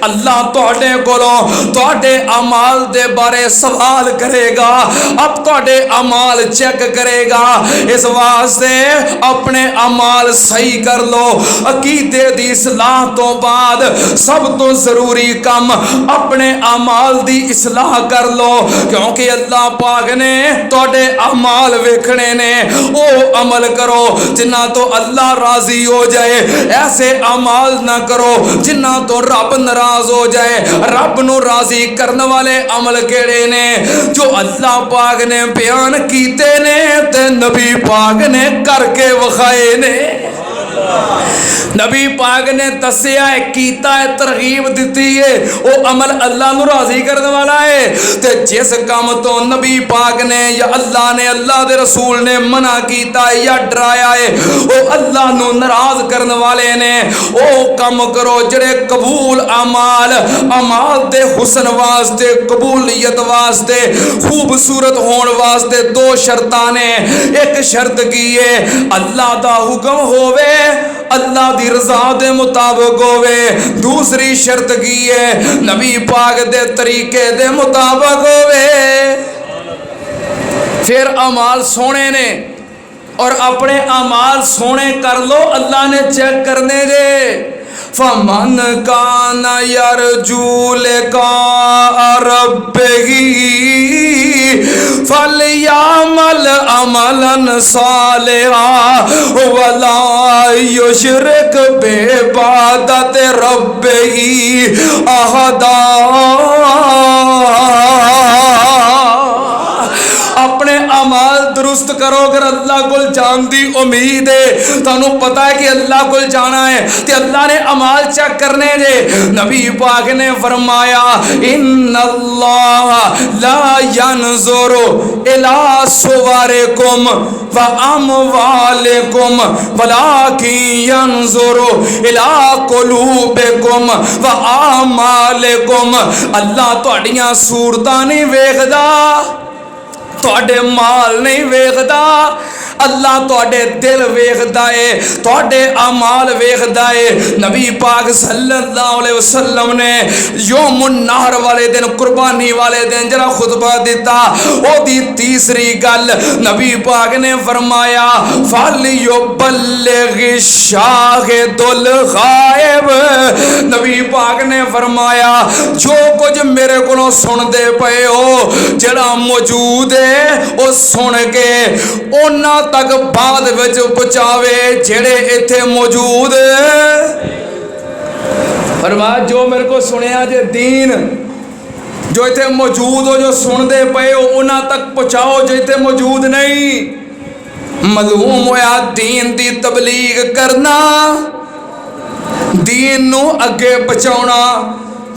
अल्लाह तुहाडे कोलों तुहाडे अमाल दे बारे सवाल करेगा अब तुहाडे अमाल चेक करेगा। इस वास्ते अपने अमाल सही कर लो। अकीदे दी इस्लाह तो बाद सब तो जरूरी काम अपने अमाल दी इस्लाह कर लो क्योंकि अल्लाह पाक ने तुहाडे अमाल वेखने ने ओ अमल करो जिन्ना तो अल्लाह राजी हो जाए ऐसे अमाल ना करो जिन्ना तो रब नाराज हो जाए। रब नू राजी करने वाले अमल केड़े ने जो अल्लाह पाक ने बयान कीते ने ते नबी पाक ने करके विखाए ने। नबी पाक ने दसिया है, कीता है, तरगीब दी है, वो अमल अल्लाह नू राजी करने वाला है। ते जिस काम तो नबी पाक ने या अल्लाह ने, अल्लाह दे रसूल ने मना कीता है या डराया है, वो अल्लाह नू नाराज करने वाले ने, वो काम करो जड़े कबूल अमाल, अमाल दे हुसन वास्ते, कबूलियत वास्ते, खूबसूरत होने वास्ते दो शर्तां ने। एक शर्त की है, अल्लाह दा हुक्म होवे, अल्लाह दी रजा दे मुताबिक होवे। दूसरी शर्त की है, नबी पाक दे तरीके दे मुताबिक होवे। फिर अमाल सोने ने, और अपने अमाल सोने कर लो, अल्लाह ने चेक करने दे। फमन कान यरजू लिका रब्बिही फलयामल अमलन सालिहा वला युशरिक बिइबादत रब्बिही अहदा। अपने अमाल दुरुस्त करो। अगर अल्लाह को जान दी उम्मीद है, तुहानू पता है कि अल्लाह को जाना है, तो अल्लाह ने अमाल चेक करने जे। नबी पाक ने फरमाया, इन्नल्लाह ला यंजुरु इला सुवरिकुम व अमवालिकुम वलाकिन यंजुरु इला कुलूबिकुम व आमालिकुम। अल्लाह तुहाड़ियां सूरतां नहीं वेखदा, तुहाडे माल नहीं वेखदा, अल्लाह तुहाडे दिल वेखदा है, तुहाडे अमाल वेखदा है। नबी पाक सल्लल्लाहु अलैहि वसल्लम ने यौमुन नहर वाले दिन, कुर्बानी वाले दिन जरा खुतबा दिता। ओदी तीसरी गल नबी पाक ने फरमाया, फल युबल्लिग शाहिदुल गायब। नबी पाक ने फरमाया, जो कुछ मेरे को सुनते पे हो, जरा मौजूद है वो सुन के उन्ना तक बाद विच पहुंचावे जेड़े इत्थे मौजूद। फरमाया, जो मेरे को सुनिया जे दीन, जो इत्थे मौजूद हो, जो सुनते पे हो, उन्ना तक पहुंचाओ जो इत्थे मौजूद नहीं। मलूम होया दीन दी तबलीग करना, दीन नू अगे पहुंचाना,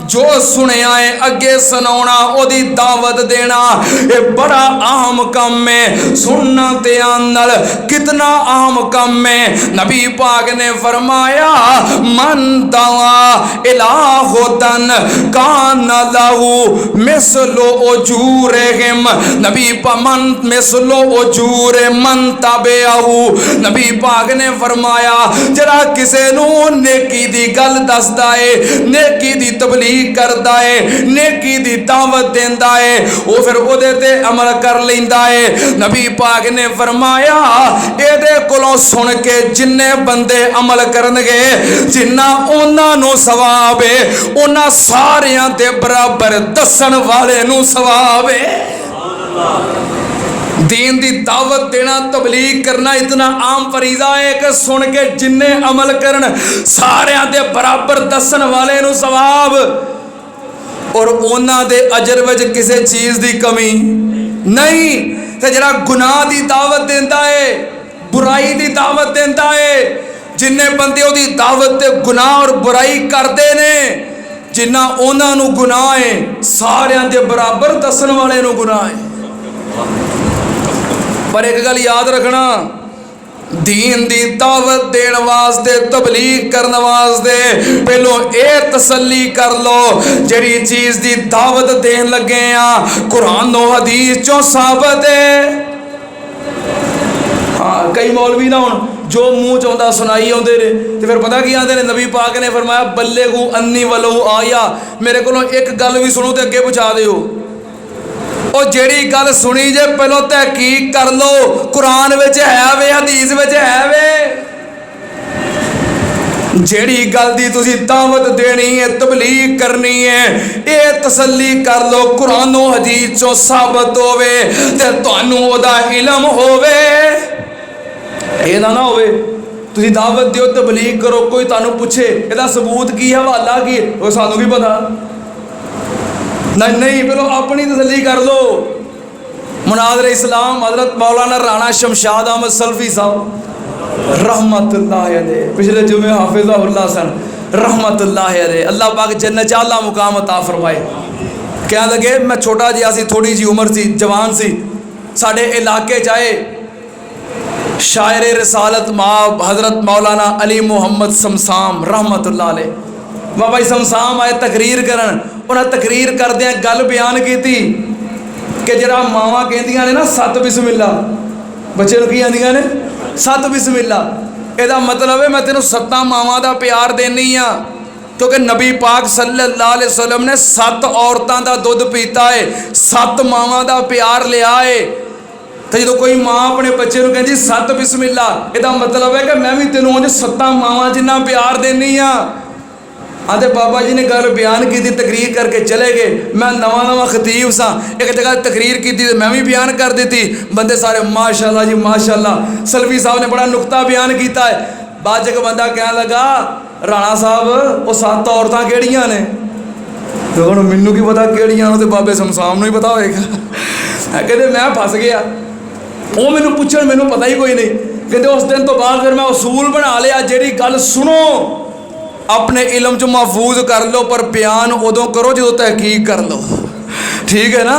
जो सुनिया है अगे सुनाना, ओदी दावत देना, ये बड़ा आम काम है। सुनना ते आनल कितना आम काम है। नबी पाक ने फरमाया, मन दवा इलाहुदन कान लहू मिसलो उजूरहिम। नबी मन मिसलो उजूर मन तबेहू। नबी पाक ने फरमाया, जरा किसे नू नेकी दी गल दसदा है, नेकी दी तबलीग करदा है, नेकी दी दावत देंदा है, वो फिर ओदे ते अमल कर लेंदा है। नबी पाक ने फरमाया, एदे कोलों सुन के जिन्ने बंदे अमल करनगे, जिन्ना उन्हां नू सवाब है, उन्हां सारियां दे बराबर दसन वाले नू सवाब है। दीन दी दावत देना, तबलीग करना इतना आम फरीजा है कि सुन के जिन्ने अमल करन सारियां दे बराबर दसन वाले नू सवाब, और उन्हां दे अजर विच किसी चीज़ दी कमी नहीं। ते जरा गुनाह दी दावत देंदा है, बुराई दी दावत देंदा है, जिन्ने बंदे ओदी दावत ते गुनाह और बुराई करते ने, जिन्ना उन्हां नू गुनाह है, सारियां दे बराबर दसन वाले नू गुनाह है। पर एक गल याद रखना, दीन दी दावत देने वास्ते, तबलीग करने वास्ते पहलो ये तसल्ली कर लो, जड़ी चीज़ दी दावत देन लगे हैं कुरान और हदीस चो साबित है। हाँ, कई मौलवी ना हुण जो मुँह चाहता सुनाई आते ने, तो फिर पता की आते ने, नबी पाक ने फरमाया, बल्लेगू अन्नी वलो आया, मेरे को एक गल भी सुनो तो अगे पहुँचा दिओ। और जेड़ी गल सुनी जे पहलो तहकीक कर लो, कुरान विच है वे, हदीस विच है वे। जेड़ी गल दी तुसी दावत देनी है, तबलीग करनी है, ये तसल्ली कर लो कुरान और हदीस चो साबित होवे ते तुहानू ओदा इल्म होवे। ये ना होवे तुसी दावत दियो, तबलीग करो, कोई तुहानू पूछे इहदा सबूत की है, हवाला की है, वो सानू की पता नहीं। पहलो अपनी तसल्ली कर लो। मुनाज़िर इस्लाम हज़रत मौलाना राणा शमशाद अहमद सल्फी साहब रहमतुल्लाह अलैह। पिछले जुमे हाफिज़हुल्लाह सन रहमतुल्लाह अलैह। अल्लाह पाक जन्नत च आला मुकाम अता फरमाए। कह लगे मैं छोटा जिहा सी, थोड़ी जी उम्र सी, जवान सी, साढ़े इलाके चाहे शायर रसालत माब हज़रत मौलाना अली मुहम्मद समसाम रहमतुल्लाह अलैह। बाबा जी समसाम आए तकरीर करन। उन्हें तकरीर करदे गल बयान की कि जरा मावां कहंदियां ने ना सत बिस्मिल्ला, बच्चे नूं की आंदियां ने सत बिस्मिल्ला, एदा मतलब है मैं तेनों सत्तां मावां दा प्यार देनी आ। क्योंकि नबी पाक सल्लल्लाहु अलैहि वसल्लम ने 7 औरतां दा दुध पीता है, 7 मावां दा प्यार लिया है। तो जो कोई माँ अपने बच्चे को कहती सत बिस्मिल्ला, एदा मतलब है कि मैं भी तेनों उंज 7 मावां जिन्ना प्यार देनी आ। आते बाबा जी ने गल बयान की, तकरीर करके चले गए। मैं नवा नवा खतीब सा, एक जगह तकरीर की तो मैं भी बयान कर दी थी। बंदे सारे माशाल्लाह जी माशाल्लाह। सलवी साहब ने बड़ा नुकता बयान किया है। बाद एक बंदा कह लगा राणा साहब वो 7 औरतां केड़ियां ने? तो हुण मैनू की पता केड़ियां, तो बाबे समसाम नूं ही पता होएगा। कहते मैं फस गया, वो मैनू पूछण मैनू पता ही कोई नहीं। कहते उस दिन तो बाद फिर मैं उसूल बना लिया, जिहड़ी गल सुनो अपने इलम च महफूज कर लो, पर बयान उदों करो जो तहकीक कर लो। ठीक है ना?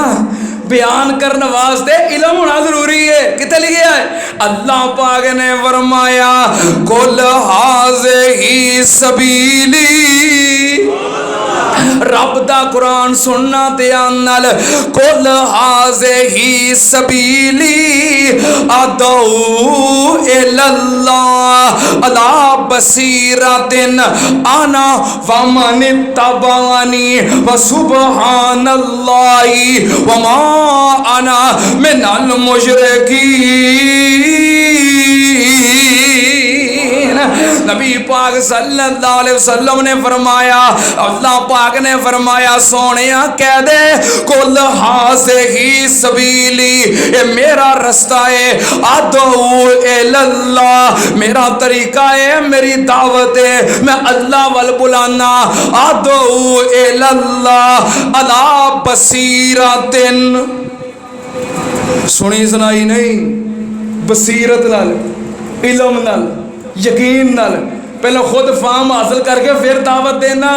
बयान करने वास्ते इलम होना जरूरी है। कितने लिखे है? अल्लाह पाक ने फरमाया कुल हाज़िही सबीली। रब दा कुरान सुनना ध्यान नाल। कुल हाज़िही सबीली अदऊ इलल्लाह अला बसीरतिन आना वमन तबानी व सुबहानल्लाहि व मा आना मिनल मुशरिकीन। नबी पाक सल्लल्लाहु अलैहि वसल्लम ने फरमाया, अल्लाह पाक ने फरमाया सोनिया कह दे कुल हाज़िही सबीली, ये मेरा रास्ता है। अदऊ इलल्लाह, मेरा तरीका है, मेरी दावत है, मैं अल्लाह वल बुलाना। अदऊ इलल्लाह अला बसीरतिन, सुनी सुनाई नहीं, बसीरत नाल, इलम नाल, यकीन नाल। पहले खुद फाम हासिल करके फिर दावत देना।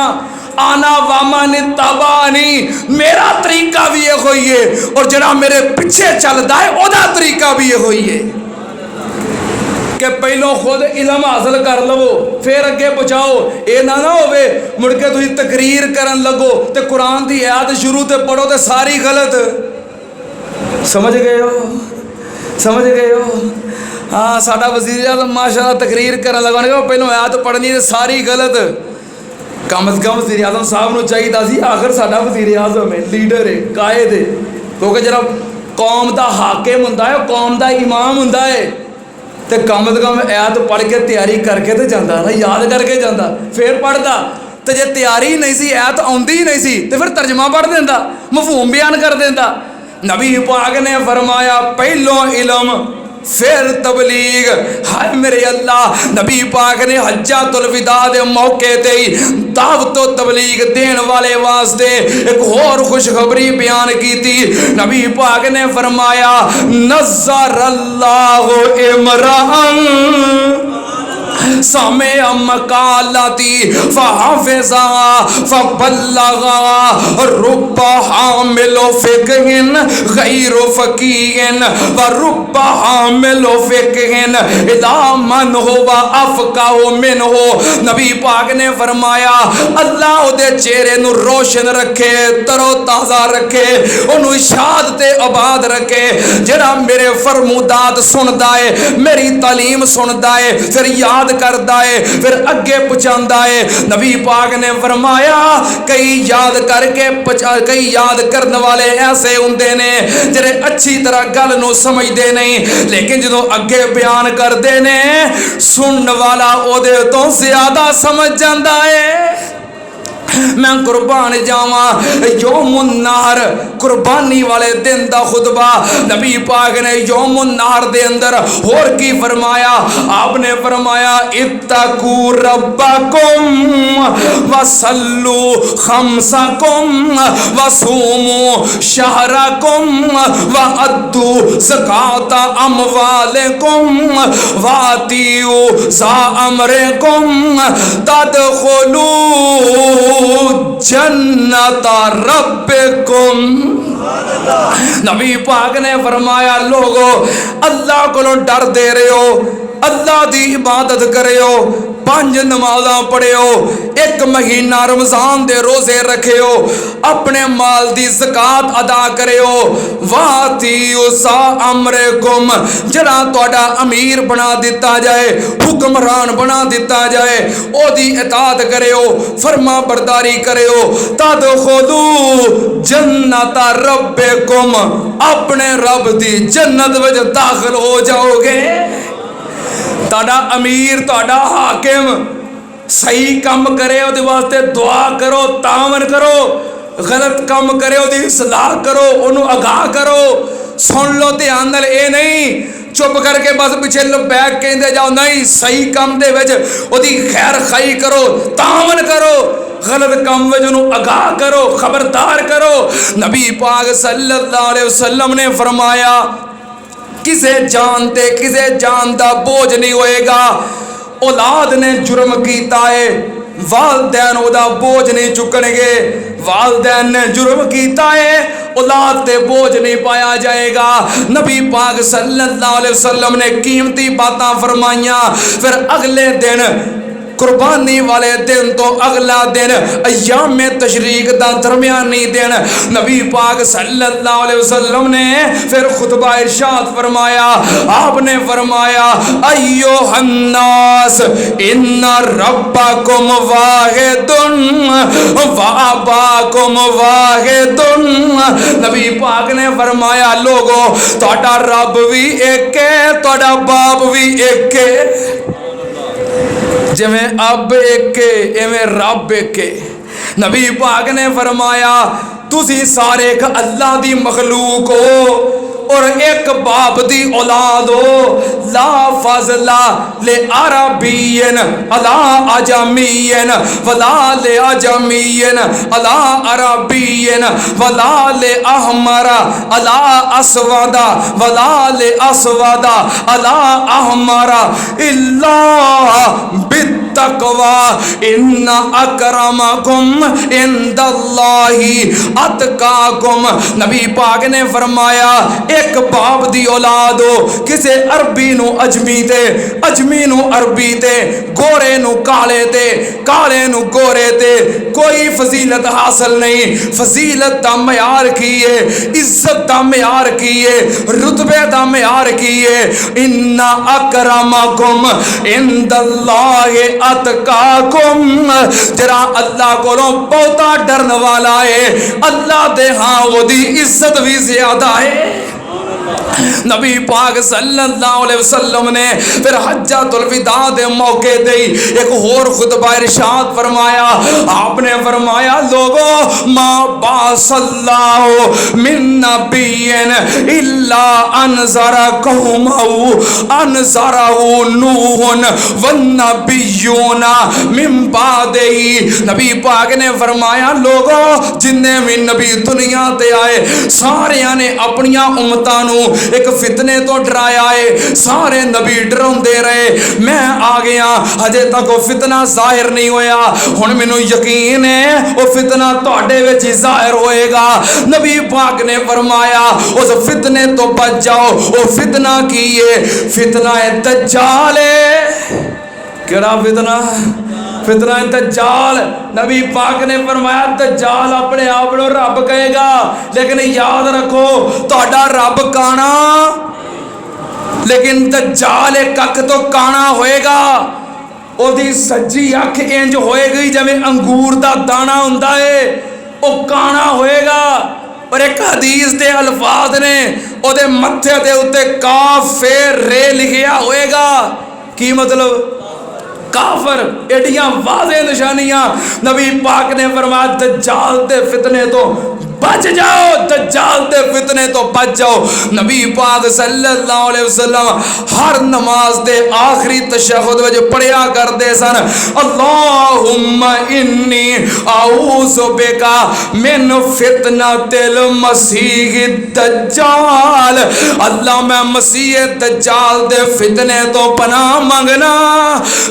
आना वामा ने तबानी, मेरा तरीका भी ये होई है, और जरा मेरे पीछे चलता है ओदा तरीका भी ये होई है कि पहलों खुद इलम हासिल कर लवो फिर अगे पहुँचाओ। ये ना होवे मुड़ के तुसीं तकरीर करन लगो तो कुरान की आयत शुरू तो पढ़ो तो सारी गलत। समझ गए हो? समझ गए हो? हाँ, साडा वज़ीर आज़म माशाअल्लाह तकरीर करन लगा, पहलों आयत पढ़नी तो सारी गलत। कम अज़ कम वज़ीर आज़म साहब को चाहिए सी, आखिर साडा वज़ीर आज़म है, लीडर है, कायद है, क्योंकि जरा कौम का हाकिम हुंदा है, कौम का इमाम हुंदा है, तो कम अज़ कम आयत पढ़ के तैयारी करके तो जाता ना, याद करके जाता फिर पढ़ता। तो जे तैयारी नहीं सी, आयत आउंदी ही नहीं सी, तो फिर तर्जमा पढ़ देंदा, मफहूम बयान कर देंदा। नबी पाक ने फरमाया पहलों इलम फिर तबलीग। हाय मेरे अल्लाह, नबी पाक ने हज्जातुल विदा दे मौके ते दावत तबलीग देने वाले वास्ते एक और खुशखबरी बयान की थी। नबी पाक ने फरमाया नज़र अल्लाहु इमरान सामे मकालती फहाफिज़ा फबल्लगा रुब्बा हामिल फ़िक़्हिन गैर फ़क़ीहिन व रुब्बा हामिल फ़िक़्हिन इला मन हुवा अफ़क़हु मिनहु। नबी पाक ने फरमाया अल्लाह उहदे चेहरे नूं रोशन रखे, तरो ताज़ा रखे, उन्होंने शाद ते आबाद रखे। जिहड़ा मेरे फरमूदात सुनदा है, मेरी तालीम सुनदा है, फिर याद करता है, फिर अगे पहुंचाता है। नबी पाक ने फरमाया कई याद करके कई याद करने वाले ऐसे होंगे ने जिहड़े अच्छी तरह गल नूं समझते नहीं, लेकिन जो अगे बयान करते ने सुनने वाला ओदे तो ज्यादा समझ जाता है। मैं कुर्बान जावा। यौमुन नहर कुर्बानी वाले दिन दा खुतबा नबी पाक ने यौमुन नहर दे अंदर होर की फरमाया, आपने फरमाया इत्तकू रब्बकुम वसल्लू खम्सकुम वसूमू शहरकुम वअद्दू ज़काता अमवालिकुम वातियू ज़ा अमरिकुम तदखुलू जन्नता रब्बिकुम। नबी पाक ने फरमाया लोगो अल्लाह को डर दे रहे हो, अल्लाह की इबादत करे हो, 5 नमाज़ा पढ़े हो, 1 महीना रमज़ान दे रोज़े रखे हो, अपने माल दी ज़कात अदा करे हो। वातियू सा अमरिकुम जरा तुहाडा अमीर बना दिता जाए, हुक्मरान बना दिता जाए, ओदी इताअत करे हो, फरमा बरदारी करे हो। तदखुलू जन्नता रब्बिकुम अपने रब दी जन्नत विच दाखिल हो जाओगे। ताड़ा अमीर ताड़ा हाकिम सही काम करे उहदे वास्ते दुआ करो, तावन करो, गलत काम करे उहदी इस्लाह करो, उन्होंने आगाह करो। सुन लो ध्यान नाल, ये नहीं चुप करके बस पिछे बैग कहते जाओ, नहीं सही काम दे विच उहदी खैर खाई करो, तावन करो, गलत काम में उन्होंने आगाह करो, खबरदार करो। नबी पाक सल्लल्लाहु अलैहि वसल्लम ने फरमाया किसे जानते किसे जानता बोझ नहीं होएगा। औलाद ने जुर्म किया है, वालदैन ओदा बोझ नहीं चुकणगे, वालदैन ने जुर्म किया है, औलाद ते बोझ नहीं पाया जाएगा। नबी पाक सल्लल्लाहु अलैहि वसल्लम ने कीमती बातां फरमाइयां। फिर अगले दिन कुर्बानी वाले दिन तो अगला दिन अय्याम तशरीक दा दरमियानी दिन नबी पाक सल्लल्लाहु अलैहि वसल्लम ने फिर खुतबा इरशाद फरमाया। आपने फरमाया अय्युहन्नास इन्ना रब्बकुम वाहिदुन व अबाकुम वाहिदुन। नबी पाक ने फरमाया लोगो तुहाडा रब भी एक है, तुहाडा बाप भी एक है। जिमें अब एक इवें रब एक। नबी पाक ने फरमाया तुसी सारे एक अल्लाह दी मखलूक हो और एक बाप दी औलाद हो। ला फज़ला ले अरबियन अला अजमियन वला ले अजमियन अला अरबियन वला ले अहमरा अला असवदा वला ले असवदा अला अहमरा इल्ला बित्तक़वा इन्ना अकरमकुम इंदल्लाहि अतकाकुम। नबी पाक ने फरमाया एक बाप दी औलाद हो, किसे अरबी नू अजमी ते, अजमी नू अरबी ते, गोरे नू काले ते, काले नू गोरे ते कोई फजीलत हासिल नहीं। फजीलत दा मयार की है, इज्जत दा मयार की है, रुतबे दा मयार की है। इन्ना अकरमकुम इंदल्लाहि अतकाकुम। जरा अल्लाह कोलों बहुता डरन वाला है, अल्लाह दे हाँ ओदी इज्जत भी ज्यादा है। नबी पाक सल्लल्लाहु अलैहि वसल्लम ने फिर हज्जतुल विदा दे मौके ते एक होर खुतबा इरशाद फरमाया। आपने फरमाया लोगो मा बासल्लाहु मिन नबिय्यिन इल्ला अनज़रा कौमहु अनज़रहु नूहन वन नबिय्युना मिन बादिही। नबी पाक ने फरमाया लोगो जिन्ने भी नबी दुनिया ते आए सारियां ने अपनी उम्मतां नू एक फितने तो डराया है। सारे नबी डराउंदे रहे, मैं आ गया हजे तक वो फितना जाहिर नहीं होया। हुण मैनू यकीन है वो फितना तुहाडे विच ही जाहिर होएगा। नबी पाक ने फरमाया उस फितने तो बच जाओ। वो फितना की है? फितना है दज्जाल है। केड़ा फितना? फितना है दज्जाल। नबी पाक ने फरमाया दज्जाल अपने आप को रब कहेगा, लेकिन याद रखो तुहाडा रब काना, लेकिन दज्जाल एक अख तो काना होएगा। ओदी सज्जी अख इंज होएगी जिवें अंगूर दा दाना हुंदा है, वो काना होएगा। और एक हदीस दे अल्फाज ने ओदे मत्थे दे उत्ते काफ रे लिखिया होएगा। की मतलब? काफर, एडियां वाज़े निशानियां। नबी पाक ने फरमाया दज्जाल दे फितने तो बच जाओ, दज्जाल दे फितने तो बच जाओ। नबी पाक सल्लल्लाहु अलैहि वसल्लम हर नमाज दे आखिरी तशहुद विच पढ़िया करदे सन, अल्लाहुम्मा इन्नी आऊज़ु बिका मिन फितनतिल मसीह दज्जाल। अल्लाह मैं मसीह दज्जाल दे फितने तो पनाह मंगना।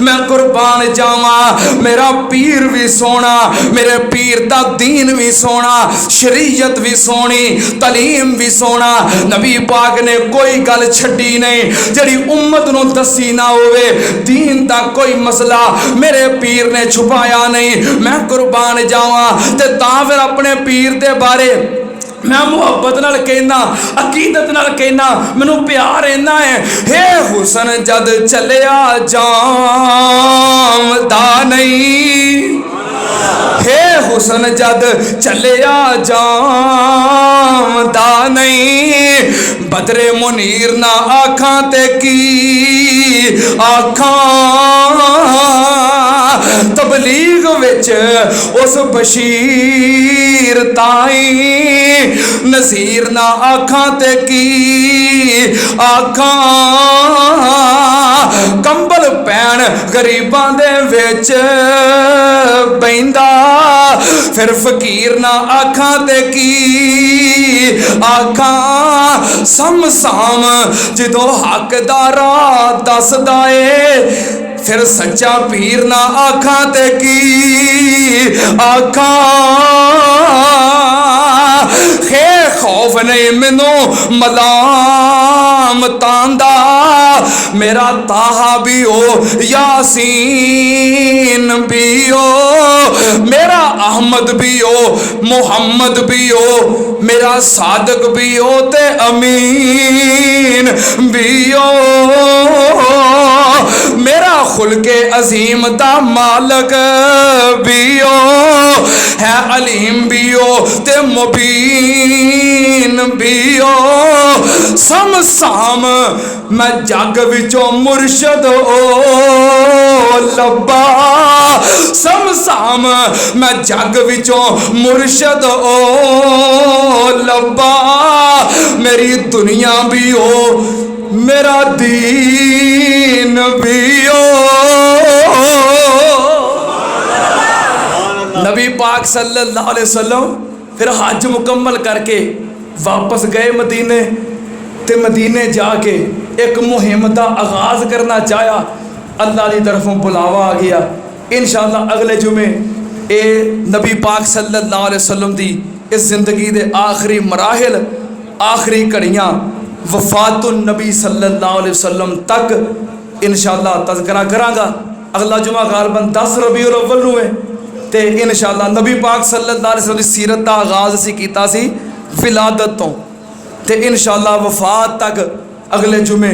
मैं कुर्बान जावा, मेरा पीर भी सोना, मेरे पीर दा दीन भी सोना, शरीयत भी सोनी, तलीम भी सोना। नबी पाक ने कोई गल छड्डी नहीं जिहड़ी उम्मत नूं दसी ना होवे। दीन दा कोई मसला मेरे पीर ने छुपाया नहीं। मैं कुर्बान जावा ते तां फिर अपने पीर दे बारे मैं मुहब्बत नाल कहना, अकीदत नाल कहना, मैनू प्यार इन्ना है। हे हुसन जद चलिया जामदा नहीं, हे हुसन जद चलिया जामदा नहीं। बदरे मुनीर ना आखां ते की आखां, तबलीग विच उस बशीर ताई नज़ीर ना आखां ते की आखां। कंबल पैण गरीबां दे विच पैंदा, फिर फकीर ना आखां ते की आखां। समसाम जदों हकदारा दसदा ए, फिर सच्चा पीर ना आखां ते की आखां। खे खौफ नहीं मैनू मलाम तांदा, मेरा ताहा भी हो यासीन भी हो, मेरा अहमद भी हो मुहम्मद भी हो, मेरा सादक भी हो ते अमीन भी हो, मेरा खुलके अजीम दा मालक भी हो, है अलीम भी हो ते मुबीन भी हो। समसाम मैं जग विचों मुर्शद ओ लब्बा, समसाम मैं जग विचों मुर्शद ओ लब्बा। मेरी दुनिया भी हो मेरा दीन भी हो। नबी पाक सल्लल्लाहु अलैहि वसल्लम फिर हज मुकम्मल करके वापस गए मदीने, ते मदीने जाके एक मुहिम का आगाज़ करना चाहा। अल्लाह की तरफों बुलावा आ गया। इंशाअल्लाह अगले जुमे ये नबी पाक सल्लल्लाहु अलैहि वसल्लम की इस जिंदगी के आखिरी मराहिल, आखिरी घड़ियाँ वफातुन नबी सल्लल्लाहु अलैहि वसल्लम तक इंशाअल्लाह तज़किरा करांगा। अगला जुमा गालबन 10 रबीउल अव्वल नूं है, ते इंशाअल्लाह नबी पाक सल्लल्लाहु अलैहि वसल्लम की सीरत का आगाज़ असीं कीता सी विलादत तो, ते इंशाअल्लाह वफात तक अगले जुमे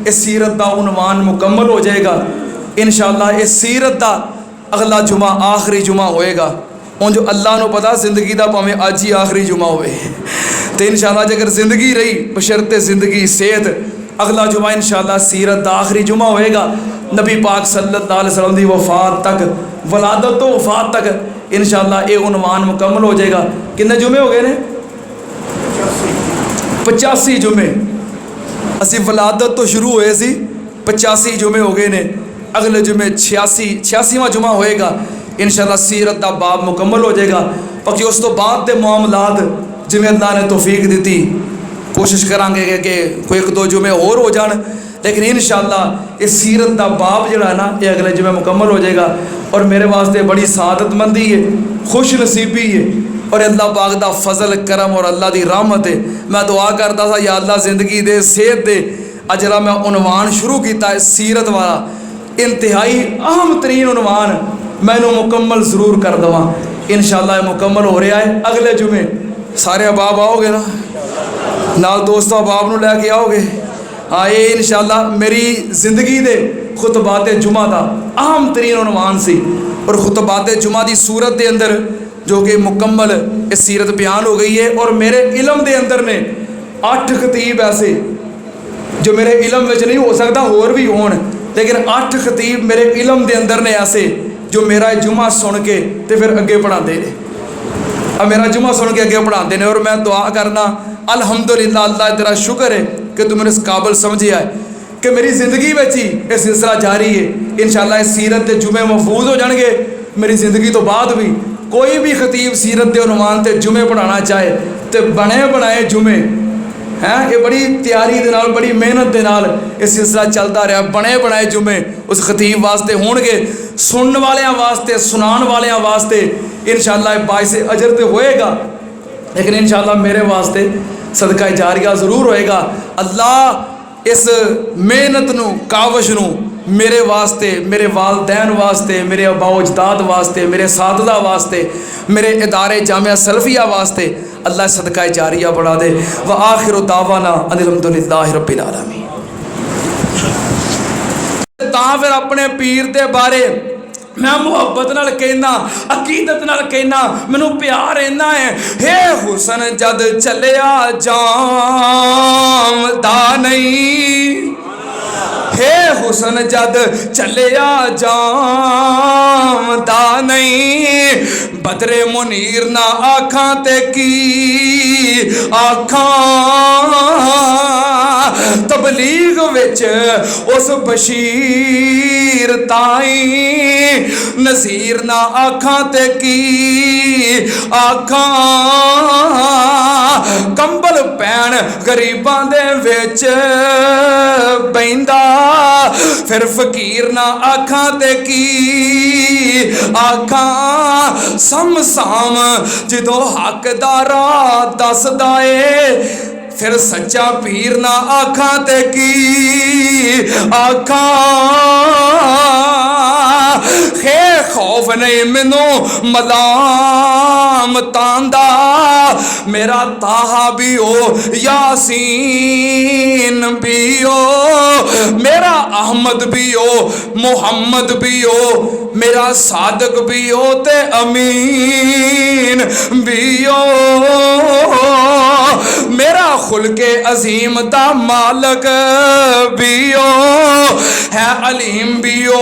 इस सीरत का उनवान मुकम्मल हो जाएगा। इंशाअल्लाह इस सीरत का अगला जुमा आखिरी जुमा होएगा। उन जो अल्लाह नूं पता जिंदगी का भावें अज ही आखिरी जुमा होवे, तो इंशाअल्लाह जेकर जिंदगी रही बशर्ते जिंदगी सेहत, अगला जुमा इंशाअल्लाह सीरत का आखिरी जुमा होएगा। नबी पाक सल्लल्लाहु अलैहि वसल्लम की वफात तक, वलादत तो वफात तक इंशाअल्लाह ये उनवान मुकम्मल हो जाएगा। कितने जुमे हो गए ने? 85 जुमे। असी वलादत तो शुरू हुए सी, 85 जुमे हो गए ने। अगले जुमे 86वां जुमा होएगा इंशाअल्लाह। सीरत का बाब मुकम्मल हो जाएगा। बाकी उस तो बाद के मामलात जिमें अल्लाह ने तौफीक दी, कोशिश करांगे कि कोई 1-2 जुमे और हो जान, लेकिन इंशाअल्लाह इस सीरत का बाब जो है ना ये अगले जुमे मुकम्मल हो जाएगा। और मेरे वास्ते बड़ी सादतमंदी है, खुश नसीबी है, और अल्लाह पाक दा फजल करम और अल्लाह की रहमत है। मैं दुआ करता था या अल्लाह जिंदगी दे सेहत दे। अजरा मैं उनवान शुरू किया है सीरत वाला, इंतहाई अहम तरीन उनवान मैनू मुकम्मल ज़रूर कर देवां। इंशाअल्लाह मुकम्मल हो रहा है। अगले जुमे सारे अहबाब आओगे ना, नाल दोस्तों अहबाब नू लैके आओगे। हाँ, ये इंशाअल्लाह मेरी जिंदगी दे खुतबात जुमा का अहम तरीन उनवान सी। और खुतबात जुमा की सूरत के अंदर जो कि मुकम्मल इस सीरत बयान हो गई है। और मेरे इलम के अंदर ने 8 खतीब ऐसे जो मेरे इलम में नहीं हो सकता होर भी होन, लेकिन 8 खतीब मेरे इलम के अंदर ने ऐसे जो मेरा जुमा सुन के तो फिर अगे पढ़ाते हैं। अब मेरा जुमा सुन के अगे पढ़ाते हैं और मैं दुआ करना अल्हम्दुलिल्लाह, अल्लाह तेरा शुक्र है कि तू मैंने इस काबिल समझिया है कि मेरी ज़िंदगी में ही यह सिलसिला जारी है। इंशाअल्लाह इस सीरत के जुमे महफूज हो जाएंगे मेरी ज़िंदगी तो बाद भी। कोई भी खतीब सीरत के उनवान से जुमे पढ़ाना चाहे तो बने बनाए जुमे हैं, ये बड़ी तैयारी के नाल बड़ी मेहनत के नाल यह सिलसिला चलता रहा। बने बनाए जुमे उस खतीब वास्ते होणगे, सुनने वालियां वास्ते, सुनाने वालियां वास्ते इंशाअल्लाह बाइस अजर तो होएगा, लेकिन इंशाअल्लाह मेरे वास्ते सदका जारिया ज़रूर होएगा। अल्लाह इस मेहनत नू, कावश नू मेरे वास्ते, मेरे वालदैन वास्ते, मेरे अबाओ अजदाद वास्ते, मेरे साथदा वास्ते, मेरे इदारे जामिया सलफिया वास्ते अल्लाह सदका जारिया बढ़ा दे। व आखिर दावाना अल्हम्दुलिल्लाहि रब्बिल आलमीन। तां फिर अपने पीर दे बारे मैं मुहब्बत नाल कहना, अकीदत नाल कहना, मैनू प्यार इन्ना है। हे हुसन जद चलिया जामदा नहीं, हे हुसन जद चलिया जामदा नहीं, बदरे मुनीर ना आखां ते की आखां, तबलीग विच उस बशीर ताई नज़ीर ना आखां ते की आखां, कंबल पैण गरीबां दे विच पैंदा, फिर फकीर ना आखां ते की आखां, समसाम जदों हकदारा दसदा ए, फिर सच्चा पीर ना आखां ते की आखां, खे खौफ नहीं मैनू मलाम तांदा, मेरा ताहा भी हो यासीन भी हो, मेरा अहमद भी हो मुहम्मद भी हो, मेरा सादक भी हो ते अमीन भी हो, मेरा खुलके अजीम दा मालक भी हो है अलीम भी हो।